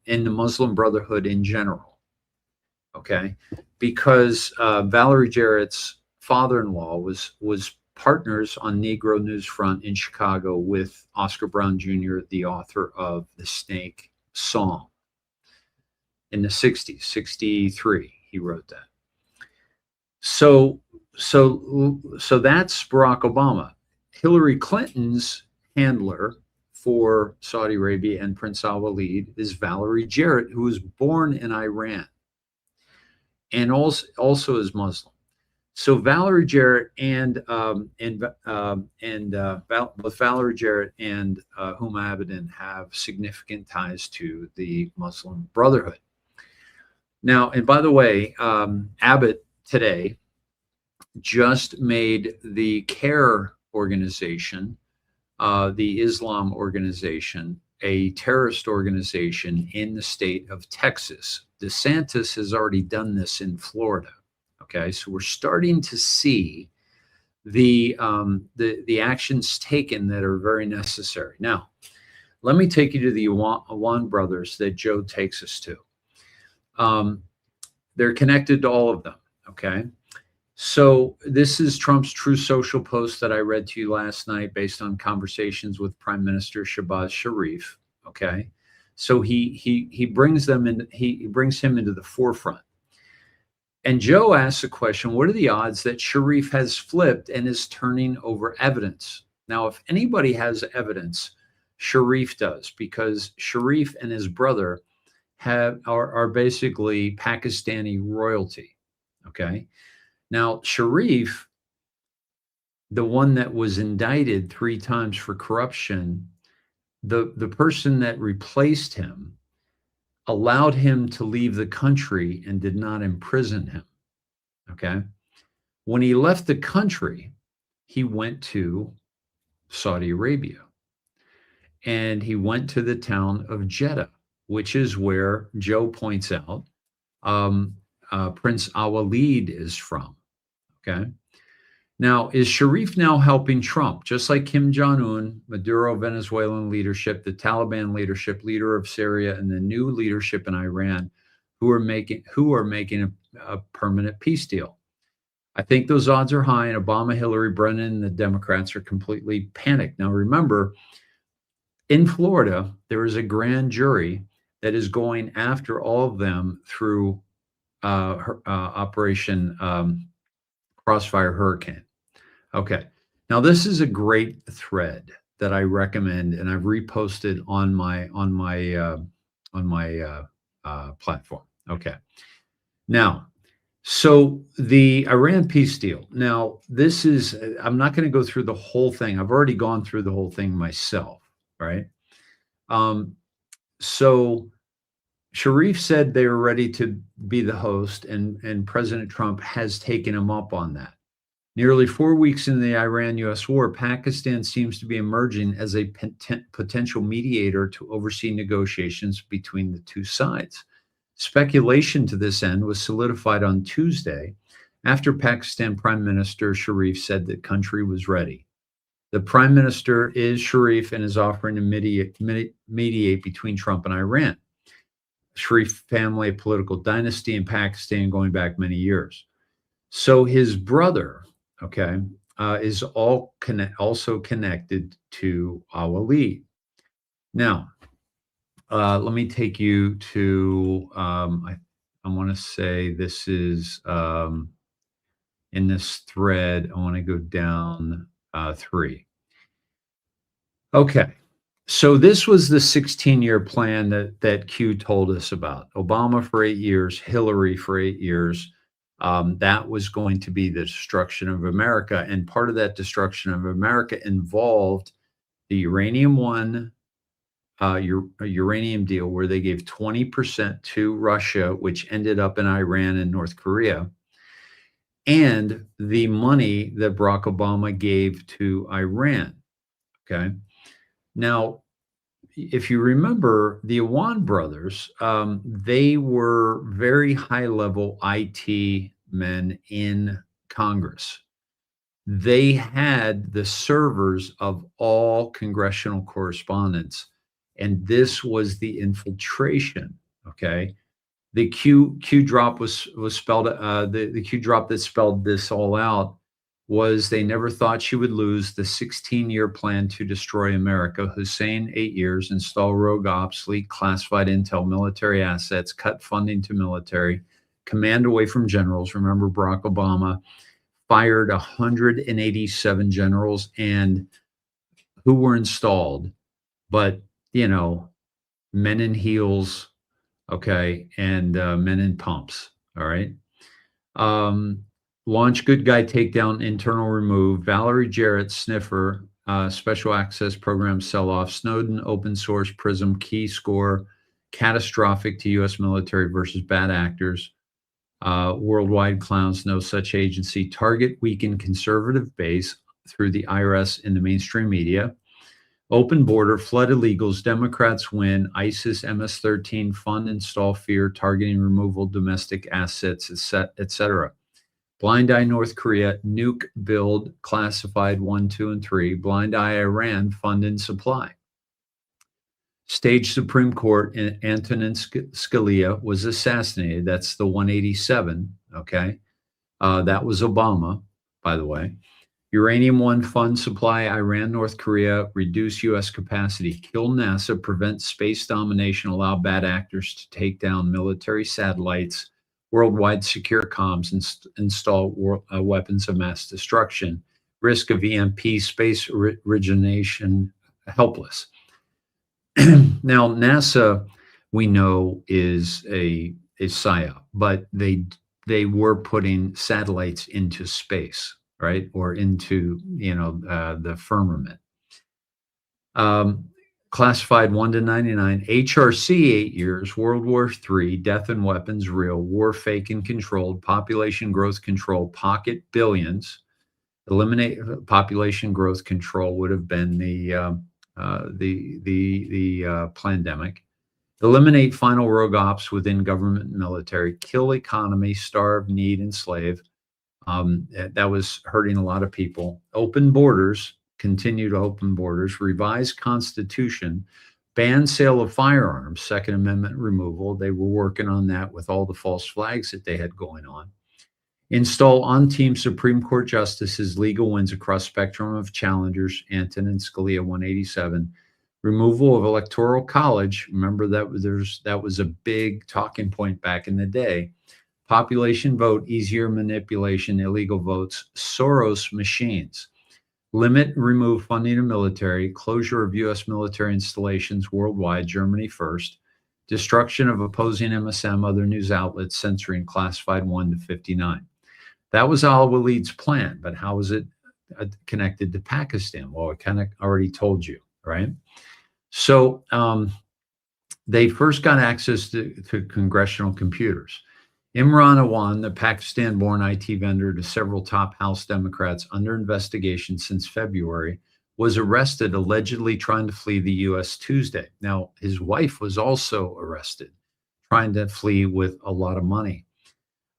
the Muslim Brotherhood in general. Okay. Because Valerie Jarrett's father-in-law was partners on Negro News Front in Chicago with Oscar Brown Jr., the author of the Snake song. In the 60s, 63, he wrote that. So that's Barack Obama. Hillary Clinton's handler for Saudi Arabia and Prince Al-Walid is Valerie Jarrett, who was born in Iran and also is Muslim. So Valerie Jarrett and both Valerie Jarrett and Huma Abedin have significant ties to the Muslim Brotherhood. Now, and by the way, Abbott today just made the CARE organization, the Islam organization, a terrorist organization in the state of Texas. DeSantis has already done this in Florida. Okay, so we're starting to see the actions taken that are very necessary. Now, let me take you to the Awan brothers that Joe takes us to. They're connected to all of them. Okay, so this is Trump's True Social post that I read to you last night, based on conversations with Prime Minister Shehbaz Sharif. Okay, so he brings them in. He brings him into the forefront. And Joe asks the question, what are the odds that Sharif has flipped and is turning over evidence? Now, if anybody has evidence, Sharif does, because Sharif and his brother are basically Pakistani royalty. Okay. Now, Sharif, the one that was indicted 3 times for corruption, the person that replaced him allowed him to leave the country and did not imprison him. Okay. When he left the country, he went to Saudi Arabia, and he went to the town of Jeddah, which is where Joe points out Prince Al-Walid is from. Okay. Now, is Sharif now helping Trump, just like Kim Jong-un, Maduro, Venezuelan leadership, the Taliban leadership, leader of Syria, and the new leadership in Iran, who are making a permanent peace deal? I think those odds are high, and Obama, Hillary, Brennan, and the Democrats are completely panicked. Now, remember, in Florida, there is a grand jury that is going after all of them through Operation Crossfire Hurricane. Okay. Now, this is a great thread that I recommend, and I've reposted on my platform. Okay. Now, so the Iran peace deal. Now, this is, I'm not going to go through the whole thing. I've already gone through the whole thing myself, right? So Sharif said they were ready to be the host, and President Trump has taken him up on that. Nearly 4 weeks into the Iran-U.S. war, Pakistan seems to be emerging as a potential mediator to oversee negotiations between the two sides. Speculation to this end was solidified on Tuesday after Pakistan Prime Minister Sharif said the country was ready. The Prime Minister is Sharif and is offering to mediate between Trump and Iran. Sharif family, a political dynasty in Pakistan going back many years. So his brother, okay, is also connected to Al-Walid. Now, let me take you to, I want to say this is in this thread, I want to go down 3. Okay. So this was the 16-year plan that Q told us about. Obama for 8 years, Hillary for 8 years. That was going to be the destruction of America. And part of that destruction of America involved the uranium deal, where they gave 20% to Russia, which ended up in Iran and North Korea, and the money that Barack Obama gave to Iran. Okay. Now, if you remember, the Awan brothers, they were very high-level IT men in Congress. They had the servers of all congressional correspondents, and this was the infiltration. Okay, the Q drop was spelled. The Q drop that spelled this all out was they never thought she would lose the 16-year plan to destroy America. Hussein, 8 years, install rogue ops, leak classified intel, military assets, cut funding to military, command away from generals. Remember, Barack Obama fired 187 generals and who were installed, but, you know, men in heels, okay, and men in pumps, all right? Launch good guy takedown, internal remove. Valerie Jarrett sniffer, special access program sell-off. Snowden open source Prism key score catastrophic to U.S. military versus bad actors. Worldwide clowns, no such agency. Target weakened conservative base through the IRS in the mainstream media. Open border, flood illegals, Democrats win, ISIS MS-13 fund install fear, targeting removal domestic assets, etc. Blind Eye North Korea, nuke build, classified 1, 2, and 3. Blind Eye Iran, fund and supply. Stage Supreme Court, Antonin Scalia was assassinated. That's the 187, okay? That was Obama, by the way. Uranium One fund supply, Iran, North Korea, reduce U.S. capacity, kill NASA, prevent space domination, allow bad actors to take down military satellites, worldwide secure comms, install weapons of mass destruction, risk of EMP, space origination, helpless. Now, NASA, we know, is a psyop, but they were putting satellites into space, right? Or into, the firmament. Classified 1 to 99, HRC 8 years, World War III, death and weapons real, war fake and controlled, population growth control, pocket billions, eliminate population growth control would have been the pandemic. Eliminate final rogue ops within government and military, kill economy, starve, need, enslave. That was hurting a lot of people. Open borders, continue to open borders, revise constitution, ban sale of firearms, Second Amendment removal. They were working on that with all the false flags that they had going on. Install on-team Supreme Court justices, legal wins across spectrum of challengers, Antonin Scalia 187. Removal of electoral college. Remember that was a big talking point back in the day. Population vote, easier manipulation, illegal votes, Soros machines. Limit, remove funding of military, closure of U.S. military installations worldwide, Germany first. Destruction of opposing MSM, other news outlets, censoring classified 1 to 59. That was al-Walid's plan, but how is it connected to Pakistan? Well, I kind of already told you, right? So they first got access to congressional computers. Imran Awan, the Pakistan-born IT vendor to several top House Democrats under investigation since February, was arrested allegedly trying to flee the U.S. Tuesday. Now, his wife was also arrested, trying to flee with a lot of money.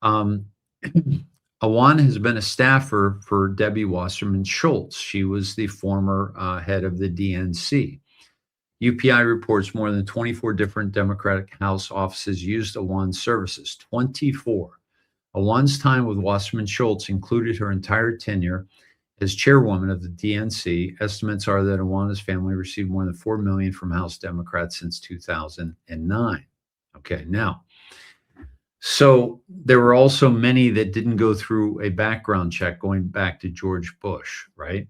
Awan has been a staffer for Debbie Wasserman Schultz. She was the former head of the DNC. UPI reports more than 24 different Democratic House offices used Awan's services. 24. Awan's time with Wasserman Schultz included her entire tenure as chairwoman of the DNC. Estimates are that Awan's family received more than $4 million from House Democrats since 2009. Okay, now, so there were also many that didn't go through a background check going back to George Bush, right?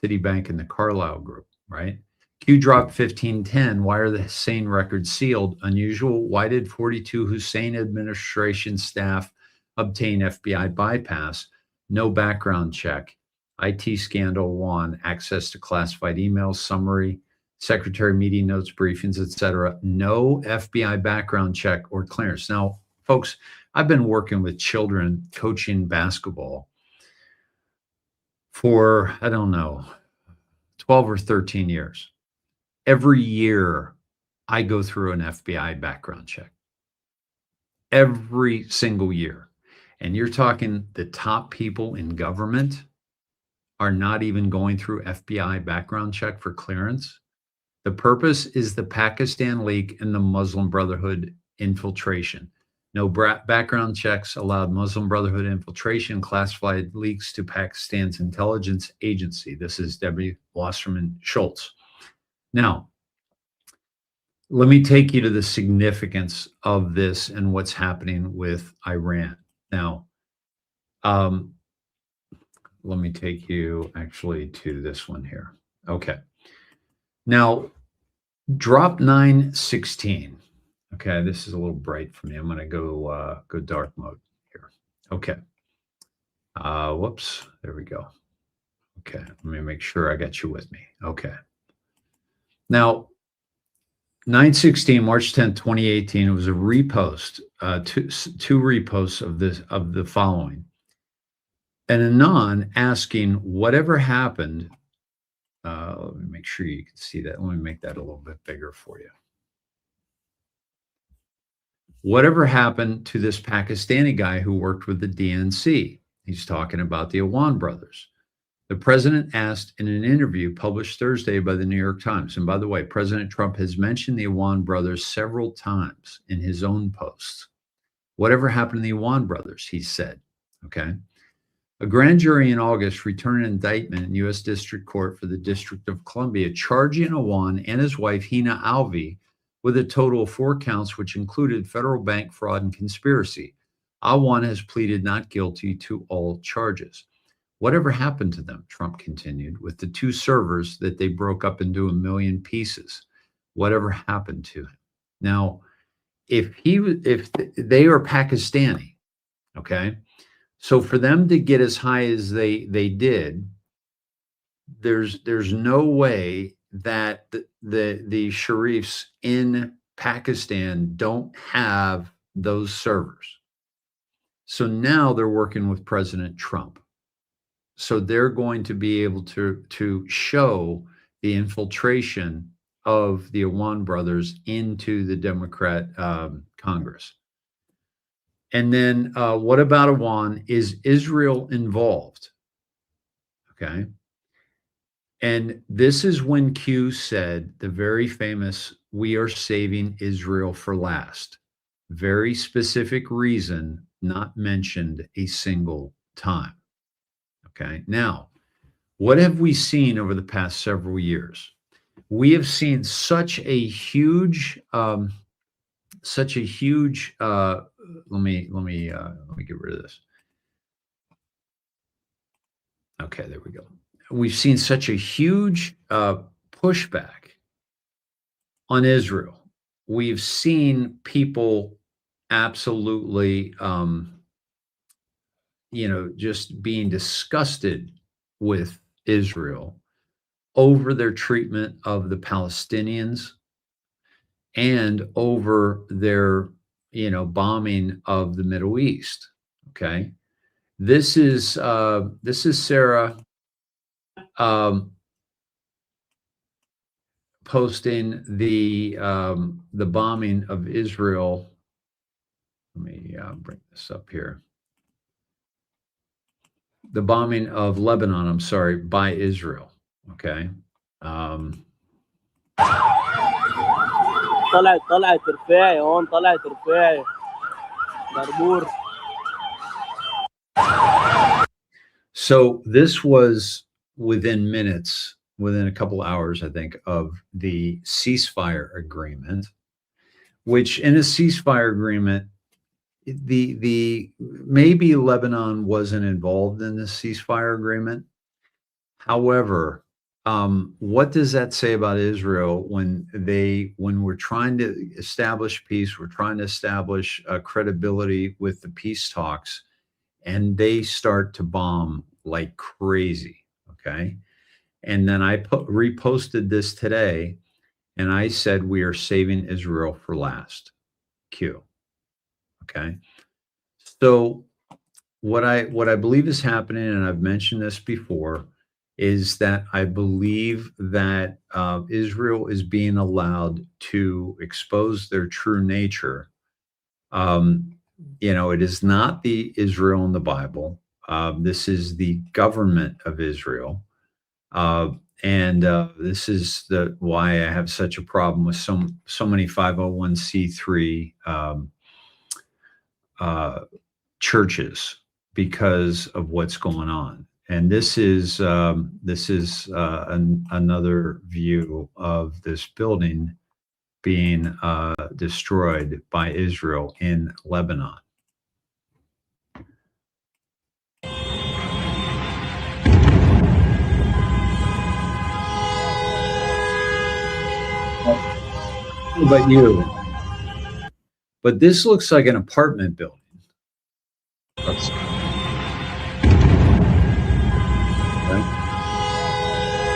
Citibank and the Carlyle Group, right? Q dropped 1510. Why are the Hussein records sealed? Unusual. Why did 42 Hussein administration staff obtain FBI bypass? No background check. IT scandal 1. Access to classified emails, summary, secretary meeting notes, briefings, etc. No FBI background check or clearance. Now, folks, I've been working with children coaching basketball for, I don't know, 12 or 13 years. Every year, I go through an FBI background check. Every single year. And you're talking the top people in government are not even going through FBI background check for clearance. The purpose is the Pakistan leak and the Muslim Brotherhood infiltration. No background checks allowed Muslim Brotherhood infiltration, classified leaks to Pakistan's intelligence agency. This is Debbie Wasserman Schultz. Now, let me take you to the significance of this and what's happening with Iran. Now, let me take you actually to this one here. Okay. Now, drop 916. Okay, this is a little bright for me. I'm going to go dark mode. Okay. Whoops. There we go. Okay. Let me make sure I got you with me. Okay. Now, 9/16, March 10th, 2018, it was a repost, two reposts of the following. An anon asking whatever happened. Let me make sure you can see that. Let me make that a little bit bigger for you. Whatever happened to this Pakistani guy who worked with the DNC? He's talking about the Awan brothers. The president asked in an interview published Thursday by the New York Times. And by the way, President Trump has mentioned the Awan brothers several times in his own posts. Whatever happened to the Awan brothers, he said. Okay. A grand jury in August returned an indictment in U.S. District Court for the District of Columbia, charging Awan and his wife, Hina Alvi, with a total of 4 counts, which included federal bank fraud and conspiracy. Awan has pleaded not guilty to all charges. Whatever happened to them, Trump continued, with the 2 servers that they broke up into a million pieces? Whatever happened to him? Now, if they are Pakistani, okay, so for them to get as high as they did, there's no way that the sharifs in Pakistan don't have those servers. So now they're working with President Trump. So they're going to be able to show the infiltration of the Awan brothers into the Democrat Congress. And then what about Awan? Is Israel involved? Okay. And this is when Q said the very famous, "We are saving Israel for last." Very specific reason, not mentioned a single time. Okay. Let me get rid of this. Okay, there we go. We've seen such a huge pushback on Israel. We've seen people absolutely, just being disgusted with Israel over their treatment of the Palestinians and over their, bombing of the Middle East. Okay. This is Sarah posting the bombing of Israel. Let me bring this up here. The bombing of Lebanon, I'm sorry, by Israel. Okay. طلعت رفاعي هون طلعت رفاعي بربور. So this was within minutes, within a couple hours, I think, of the ceasefire agreement, which in a ceasefire agreement, the maybe Lebanon wasn't involved in the ceasefire agreement. However, what does that say about Israel when we're trying to establish peace, we're trying to establish credibility with the peace talks, and they start to bomb like crazy, okay? And then I reposted this today, and I said, we are saving Israel for last, Q, okay? So what I believe is happening, and I've mentioned this before, is that I believe that Israel is being allowed to expose their true nature. It is not the Israel in the Bible. This is the government of Israel. And this is why I have such a problem with so many 501c3 churches, because of what's going on. And this is another view of this building being destroyed by Israel in Lebanon. But this looks like an apartment building.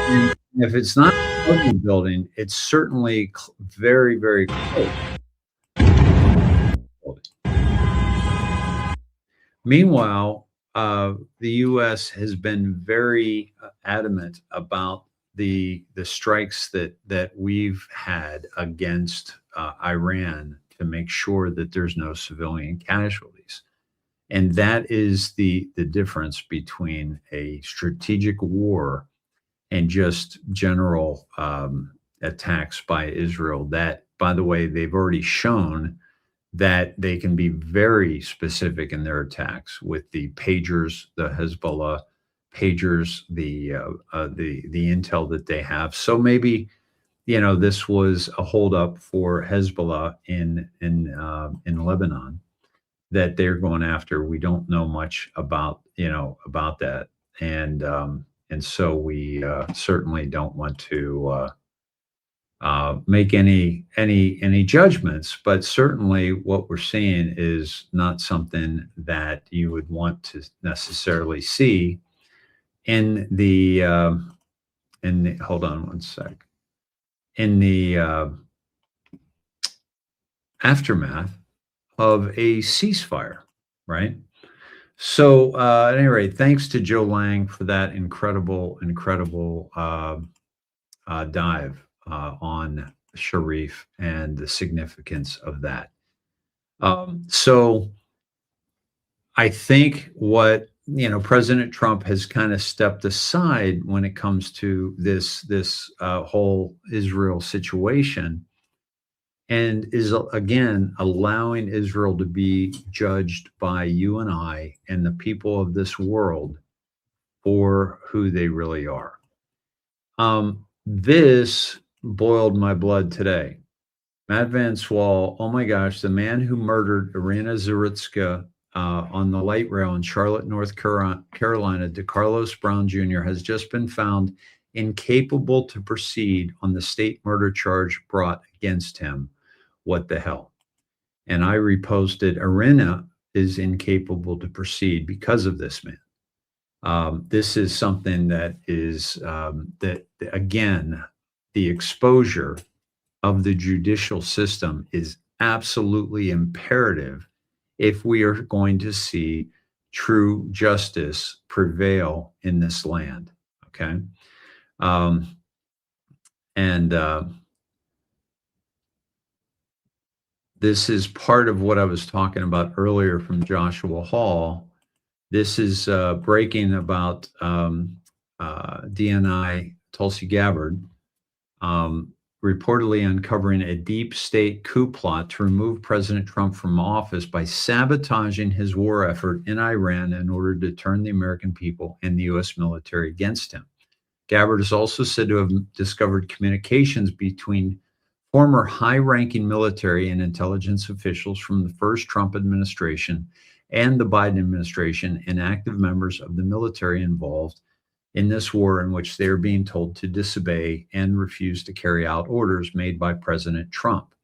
And if it's not a apartment building, it's certainly very, very close. Meanwhile, the U.S. has been very adamant about the strikes that we've had against Iran to make sure that there's no civilian casualties. And that is the difference between a strategic war and just general attacks by Israel. That, by the way, they've already shown that they can be very specific in their attacks with the pagers, the Hezbollah pagers, the intel that they have. So maybe, this was a holdup for Hezbollah in Lebanon that they're going after. We don't know much about that, and so we certainly don't want to make any judgments, but certainly what we're seeing is not something that you would want to necessarily see in the hold on one sec, in the aftermath of a ceasefire, right? So at any rate, thanks to Joe Lang for that incredible dive on Sharif and the significance of that. So I think what President Trump has kind of stepped aside when it comes to this whole Israel situation, and is again allowing Israel to be judged by you and I and the people of this world for who they really are. This boiled my blood today. Matt Van Swal, oh my gosh, the man who murdered Irina Zaritska on the light rail in Charlotte, North Carolina, DeCarlos Brown Jr., has just been found incapable to proceed on the state murder charge brought against him. What the hell? And I reposted, Irina is incapable to proceed because of this man. This is something that is, that again, the exposure of the judicial system is absolutely imperative if we are going to see true justice prevail in this land. Okay. This is part of what I was talking about earlier from Joshua Hall. This is breaking about DNI Tulsi Gabbard reportedly uncovering a deep state coup plot to remove President Trump from office by sabotaging his war effort in Iran in order to turn the American people and the U.S. military against him. Gabbard is also said to have discovered communications between former high-ranking military and intelligence officials from the first Trump administration and the Biden administration and active members of the military involved in this war in which they are being told to disobey and refuse to carry out orders made by President Trump.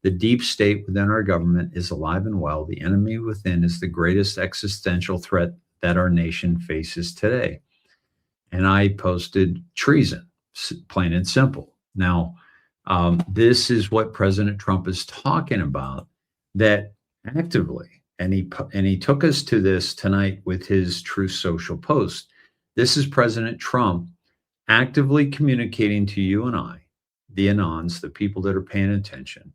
The deep state within our government is alive and well. The enemy within is the greatest existential threat that our nation faces today. And I posted treason, plain and simple. Now, this is what President Trump is talking about, that actively, and he took us to this tonight with his Truth Social post. This is President Trump actively communicating to you and I, the Anons, the people that are paying attention,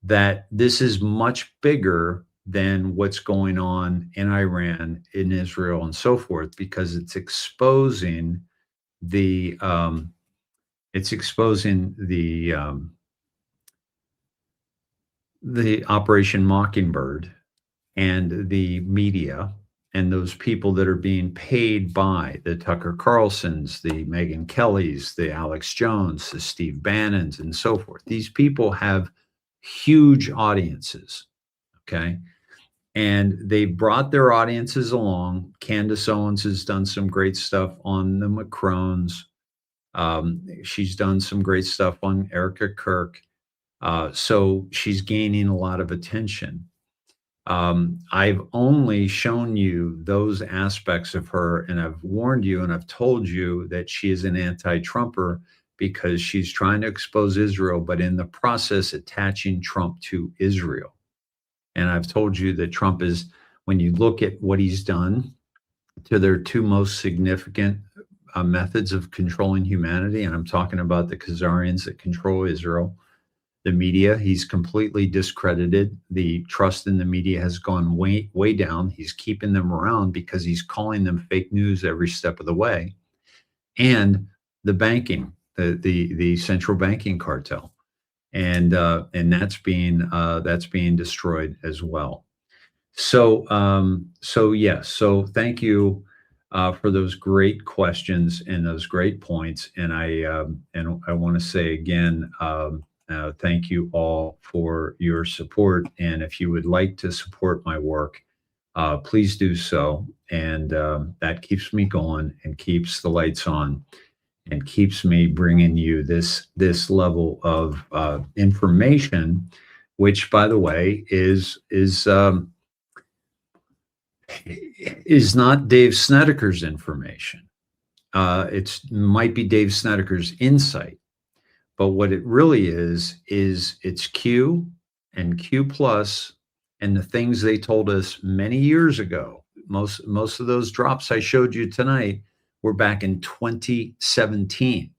that this is much bigger than what's going on in Iran, in Israel, and so forth, because it's exposing the Operation Mockingbird and the media and those people that are being paid by the Tucker Carlsons, the Megyn Kellys, the Alex Jones, the Steve Bannons, and so forth. These people have huge audiences, okay? And they brought their audiences along. Candace Owens has done some great stuff on the Macrons. She's done some great stuff on Erica Kirk. So she's gaining a lot of attention. I've only shown you those aspects of her, and I've warned you and I've told you that she is an anti-Trumper because she's trying to expose Israel, but in the process attaching Trump to Israel. And I've told you that Trump is, when you look at what he's done to their two most significant methods of controlling humanity, and I'm talking about the Khazarians that control Israel, the media, he's completely discredited. The trust in the media has gone way, way down. He's keeping them around because he's calling them fake news every step of the way. And the banking, the central banking cartel, and that's being destroyed as well. So yes. So thank you for those great questions and those great points. And I want to say again, thank you all for your support. And if you would like to support my work, please do so. And that keeps me going and keeps the lights on and keeps me bringing you this level of information, which, by the way, is not Dave Snedeker's information. It might be Dave Snedeker's insight, but what it really is it's Q and Q plus and the things they told us many years ago. Most of those drops I showed you tonight were back in 2017.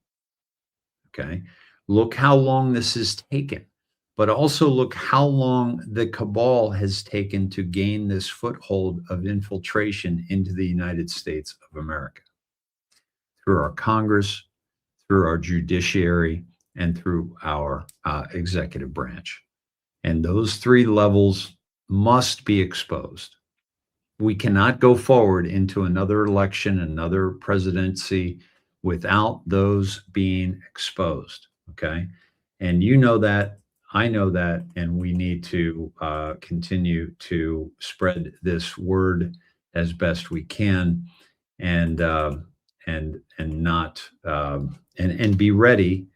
Okay, look how long this has taken, but also look how long the cabal has taken to gain this foothold of infiltration into the United States of America through our Congress, through our judiciary, and through our executive branch. And those three levels must be exposed. We cannot go forward into another election, another presidency, without those being exposed. Okay. And you know that, I know that, and we need to continue to spread this word as best we can, and not and be ready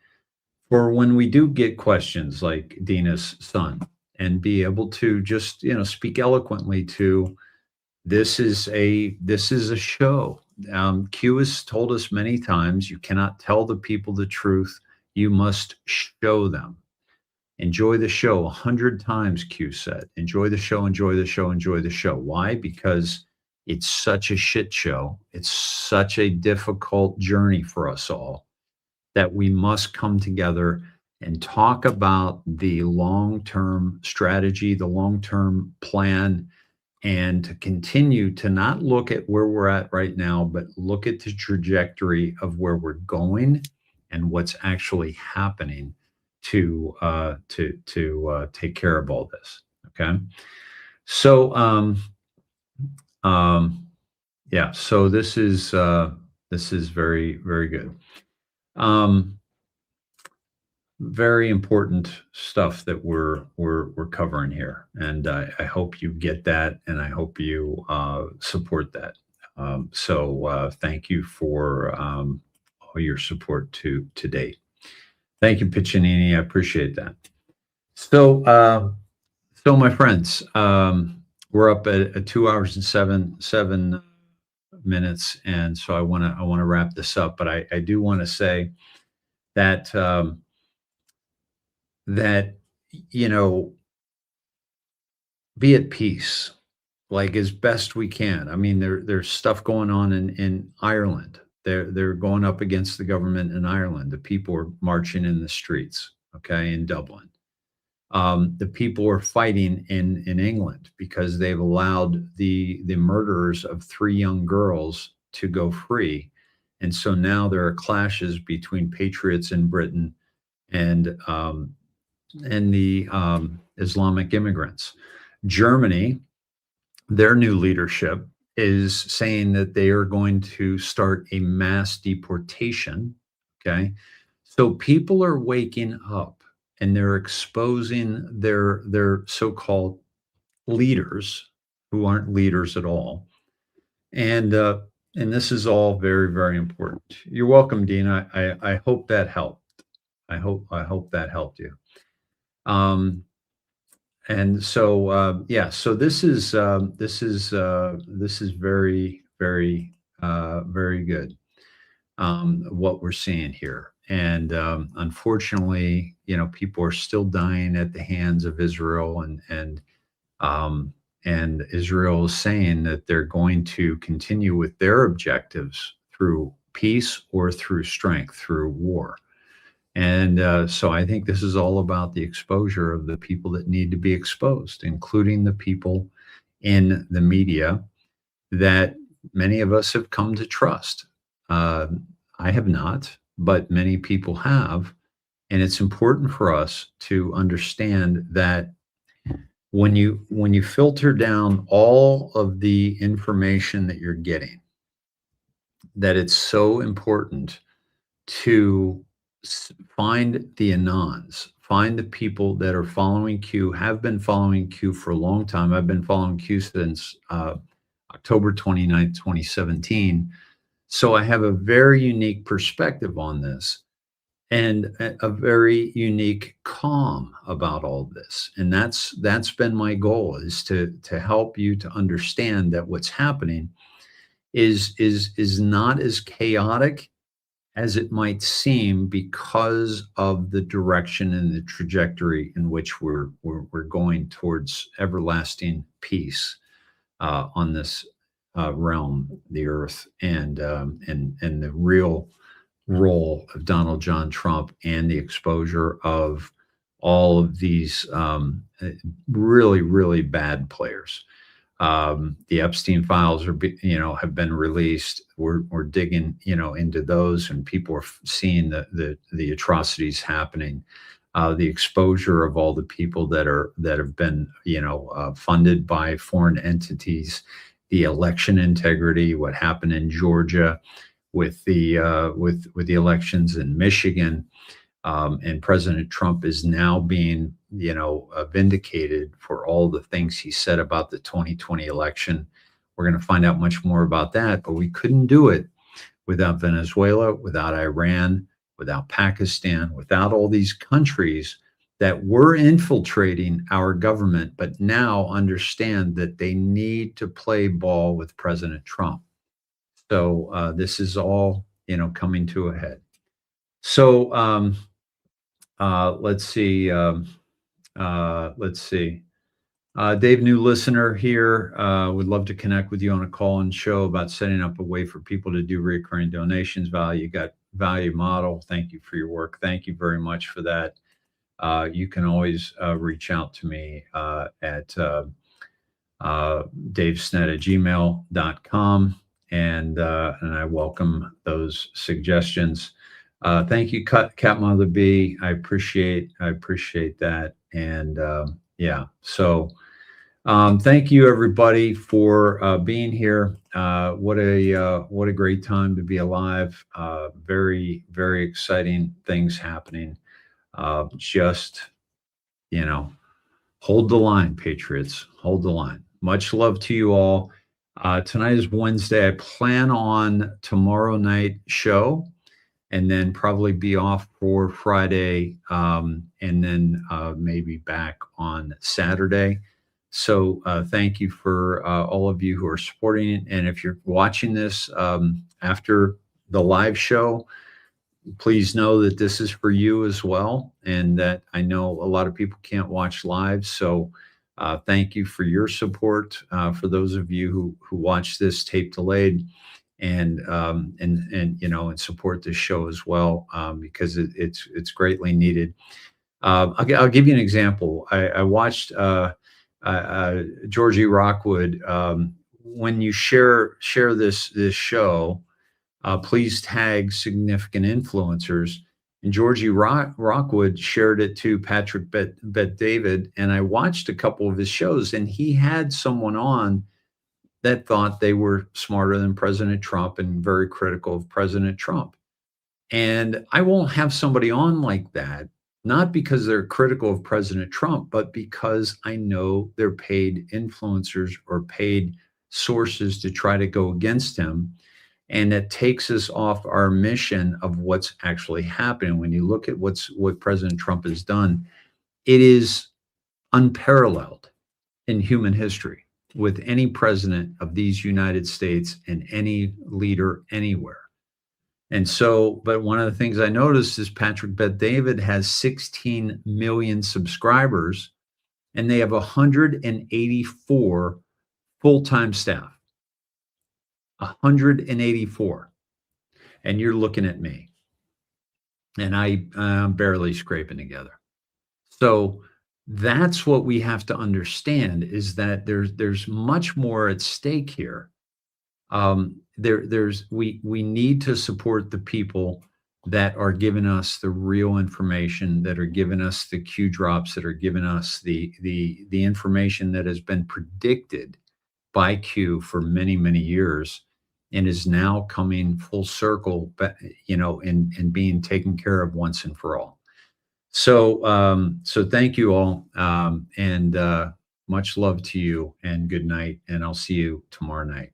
for when we do get questions like Dina's son, and be able to just speak eloquently to this is a show. Q has told us many times, you cannot tell the people the truth, you must show them. Enjoy the show. 100 times Q said, enjoy the show, enjoy the show, enjoy the show. Why? Because it's such a shit show. It's such a difficult journey for us all that we must come together and talk about the long-term strategy, the long-term plan, and to continue to not look at where we're at right now, but look at the trajectory of where we're going and what's actually happening to take care of all this. Okay. So, yeah, so this is very, very good. Very important stuff that we're covering here, and I hope you get that, and I hope you support that. So thank you for all your support to date. Thank you, Piccinini. I appreciate that. So so my friends, we're up at 2 hours and seven minutes, and so I want to wrap this up, but I do want to say that that be at peace, like as best we can. I mean, there's stuff going on in Ireland. They're going up against the government in Ireland. The people are marching in the streets, okay, in Dublin. The people are fighting in England because they've allowed the murderers of 3 young girls to go free. And so now there are clashes between patriots in Britain and the Islamic immigrants. Germany, their new leadership is saying that they are going to start a mass deportation. Okay. So people are waking up and they're exposing their so-called leaders who aren't leaders at all. And this is all very, very important. You're welcome, Dina. I hope that helped. I hope that helped you. And so, yeah, so this is very, very, very good. What we're seeing here. And unfortunately, people are still dying at the hands of Israel, and Israel is saying that they're going to continue with their objectives through peace or through strength, through war. And so I think this is all about the exposure of the people that need to be exposed, including the people in the media that many of us have come to trust. I have not, but many people have. And it's important for us to understand that when you filter down all of the information that you're getting, that it's so important to find the anons, find the people that are following Q, have been following Q for a long time. I've been following Q since October 29th, 2017. So I have a very unique perspective on this and a very unique calm about all this. And that's been my goal, is to help you to understand that what's happening is not as chaotic as it might seem, because of the direction and the trajectory in which we're going towards everlasting peace on this realm, the earth, and the real role of Donald John Trump and the exposure of all of these really, really bad players. The Epstein files have been released. We're digging, into those, and people are seeing the atrocities happening. The exposure of all the people that have been, funded by foreign entities, the election integrity, what happened in Georgia with the elections in Michigan. And President Trump is now being, vindicated for all the things he said about the 2020 election. We're going to find out much more about that, but we couldn't do it without Venezuela, without Iran, without Pakistan, without all these countries that were infiltrating our government, but now understand that they need to play ball with President Trump. So this is all, coming to a head. So let's see. Dave, new listener here. Would love to connect with you on a call and show about setting up a way for people to do recurring donations. Value model. Thank you for your work. Thank you very much for that. You can always reach out to me at davesned@gmail.com. And I welcome those suggestions. Thank you, Cat Mother B. I appreciate that. And yeah, so thank you everybody for being here. What a great time to be alive. Very, very exciting things happening. Just, hold the line, Patriots. Hold the line. Much love to you all. Tonight is Wednesday. I plan on tomorrow night show, and then probably be off for Friday, and then maybe back on Saturday. So thank you for all of you who are supporting it. And if you're watching this after the live show, please know that this is for you as well, and that I know a lot of people can't watch live. So thank you for your support. For those of you who watch this tape delayed, and support this show as well, because it's greatly needed. I'll give you an example. I watched Georgie Rockwood. When you share this show, please tag significant influencers. And Georgie Rockwood shared it to Patrick Bet David, and I watched a couple of his shows, and he had someone on that thought they were smarter than President Trump and very critical of President Trump. And I won't have somebody on like that, not because they're critical of President Trump, but because I know they're paid influencers or paid sources to try to go against him. And it takes us off our mission of what's actually happening. When you look at what President Trump has done, it is unparalleled in human history with any president of these United States and any leader anywhere. And so, but one of the things I noticed is Patrick Bet David has 16 million subscribers, and they have 184 full-time staff. 184. And you're looking at me. And I'm barely scraping together. So that's what we have to understand, is that there's much more at stake here. We need to support the people that are giving us the real information, that are giving us the Q drops, that are giving us the information that has been predicted by Q for many, many years and is now coming full circle, and being taken care of once and for all. So thank you all, and much love to you, and good night, and I'll see you tomorrow night.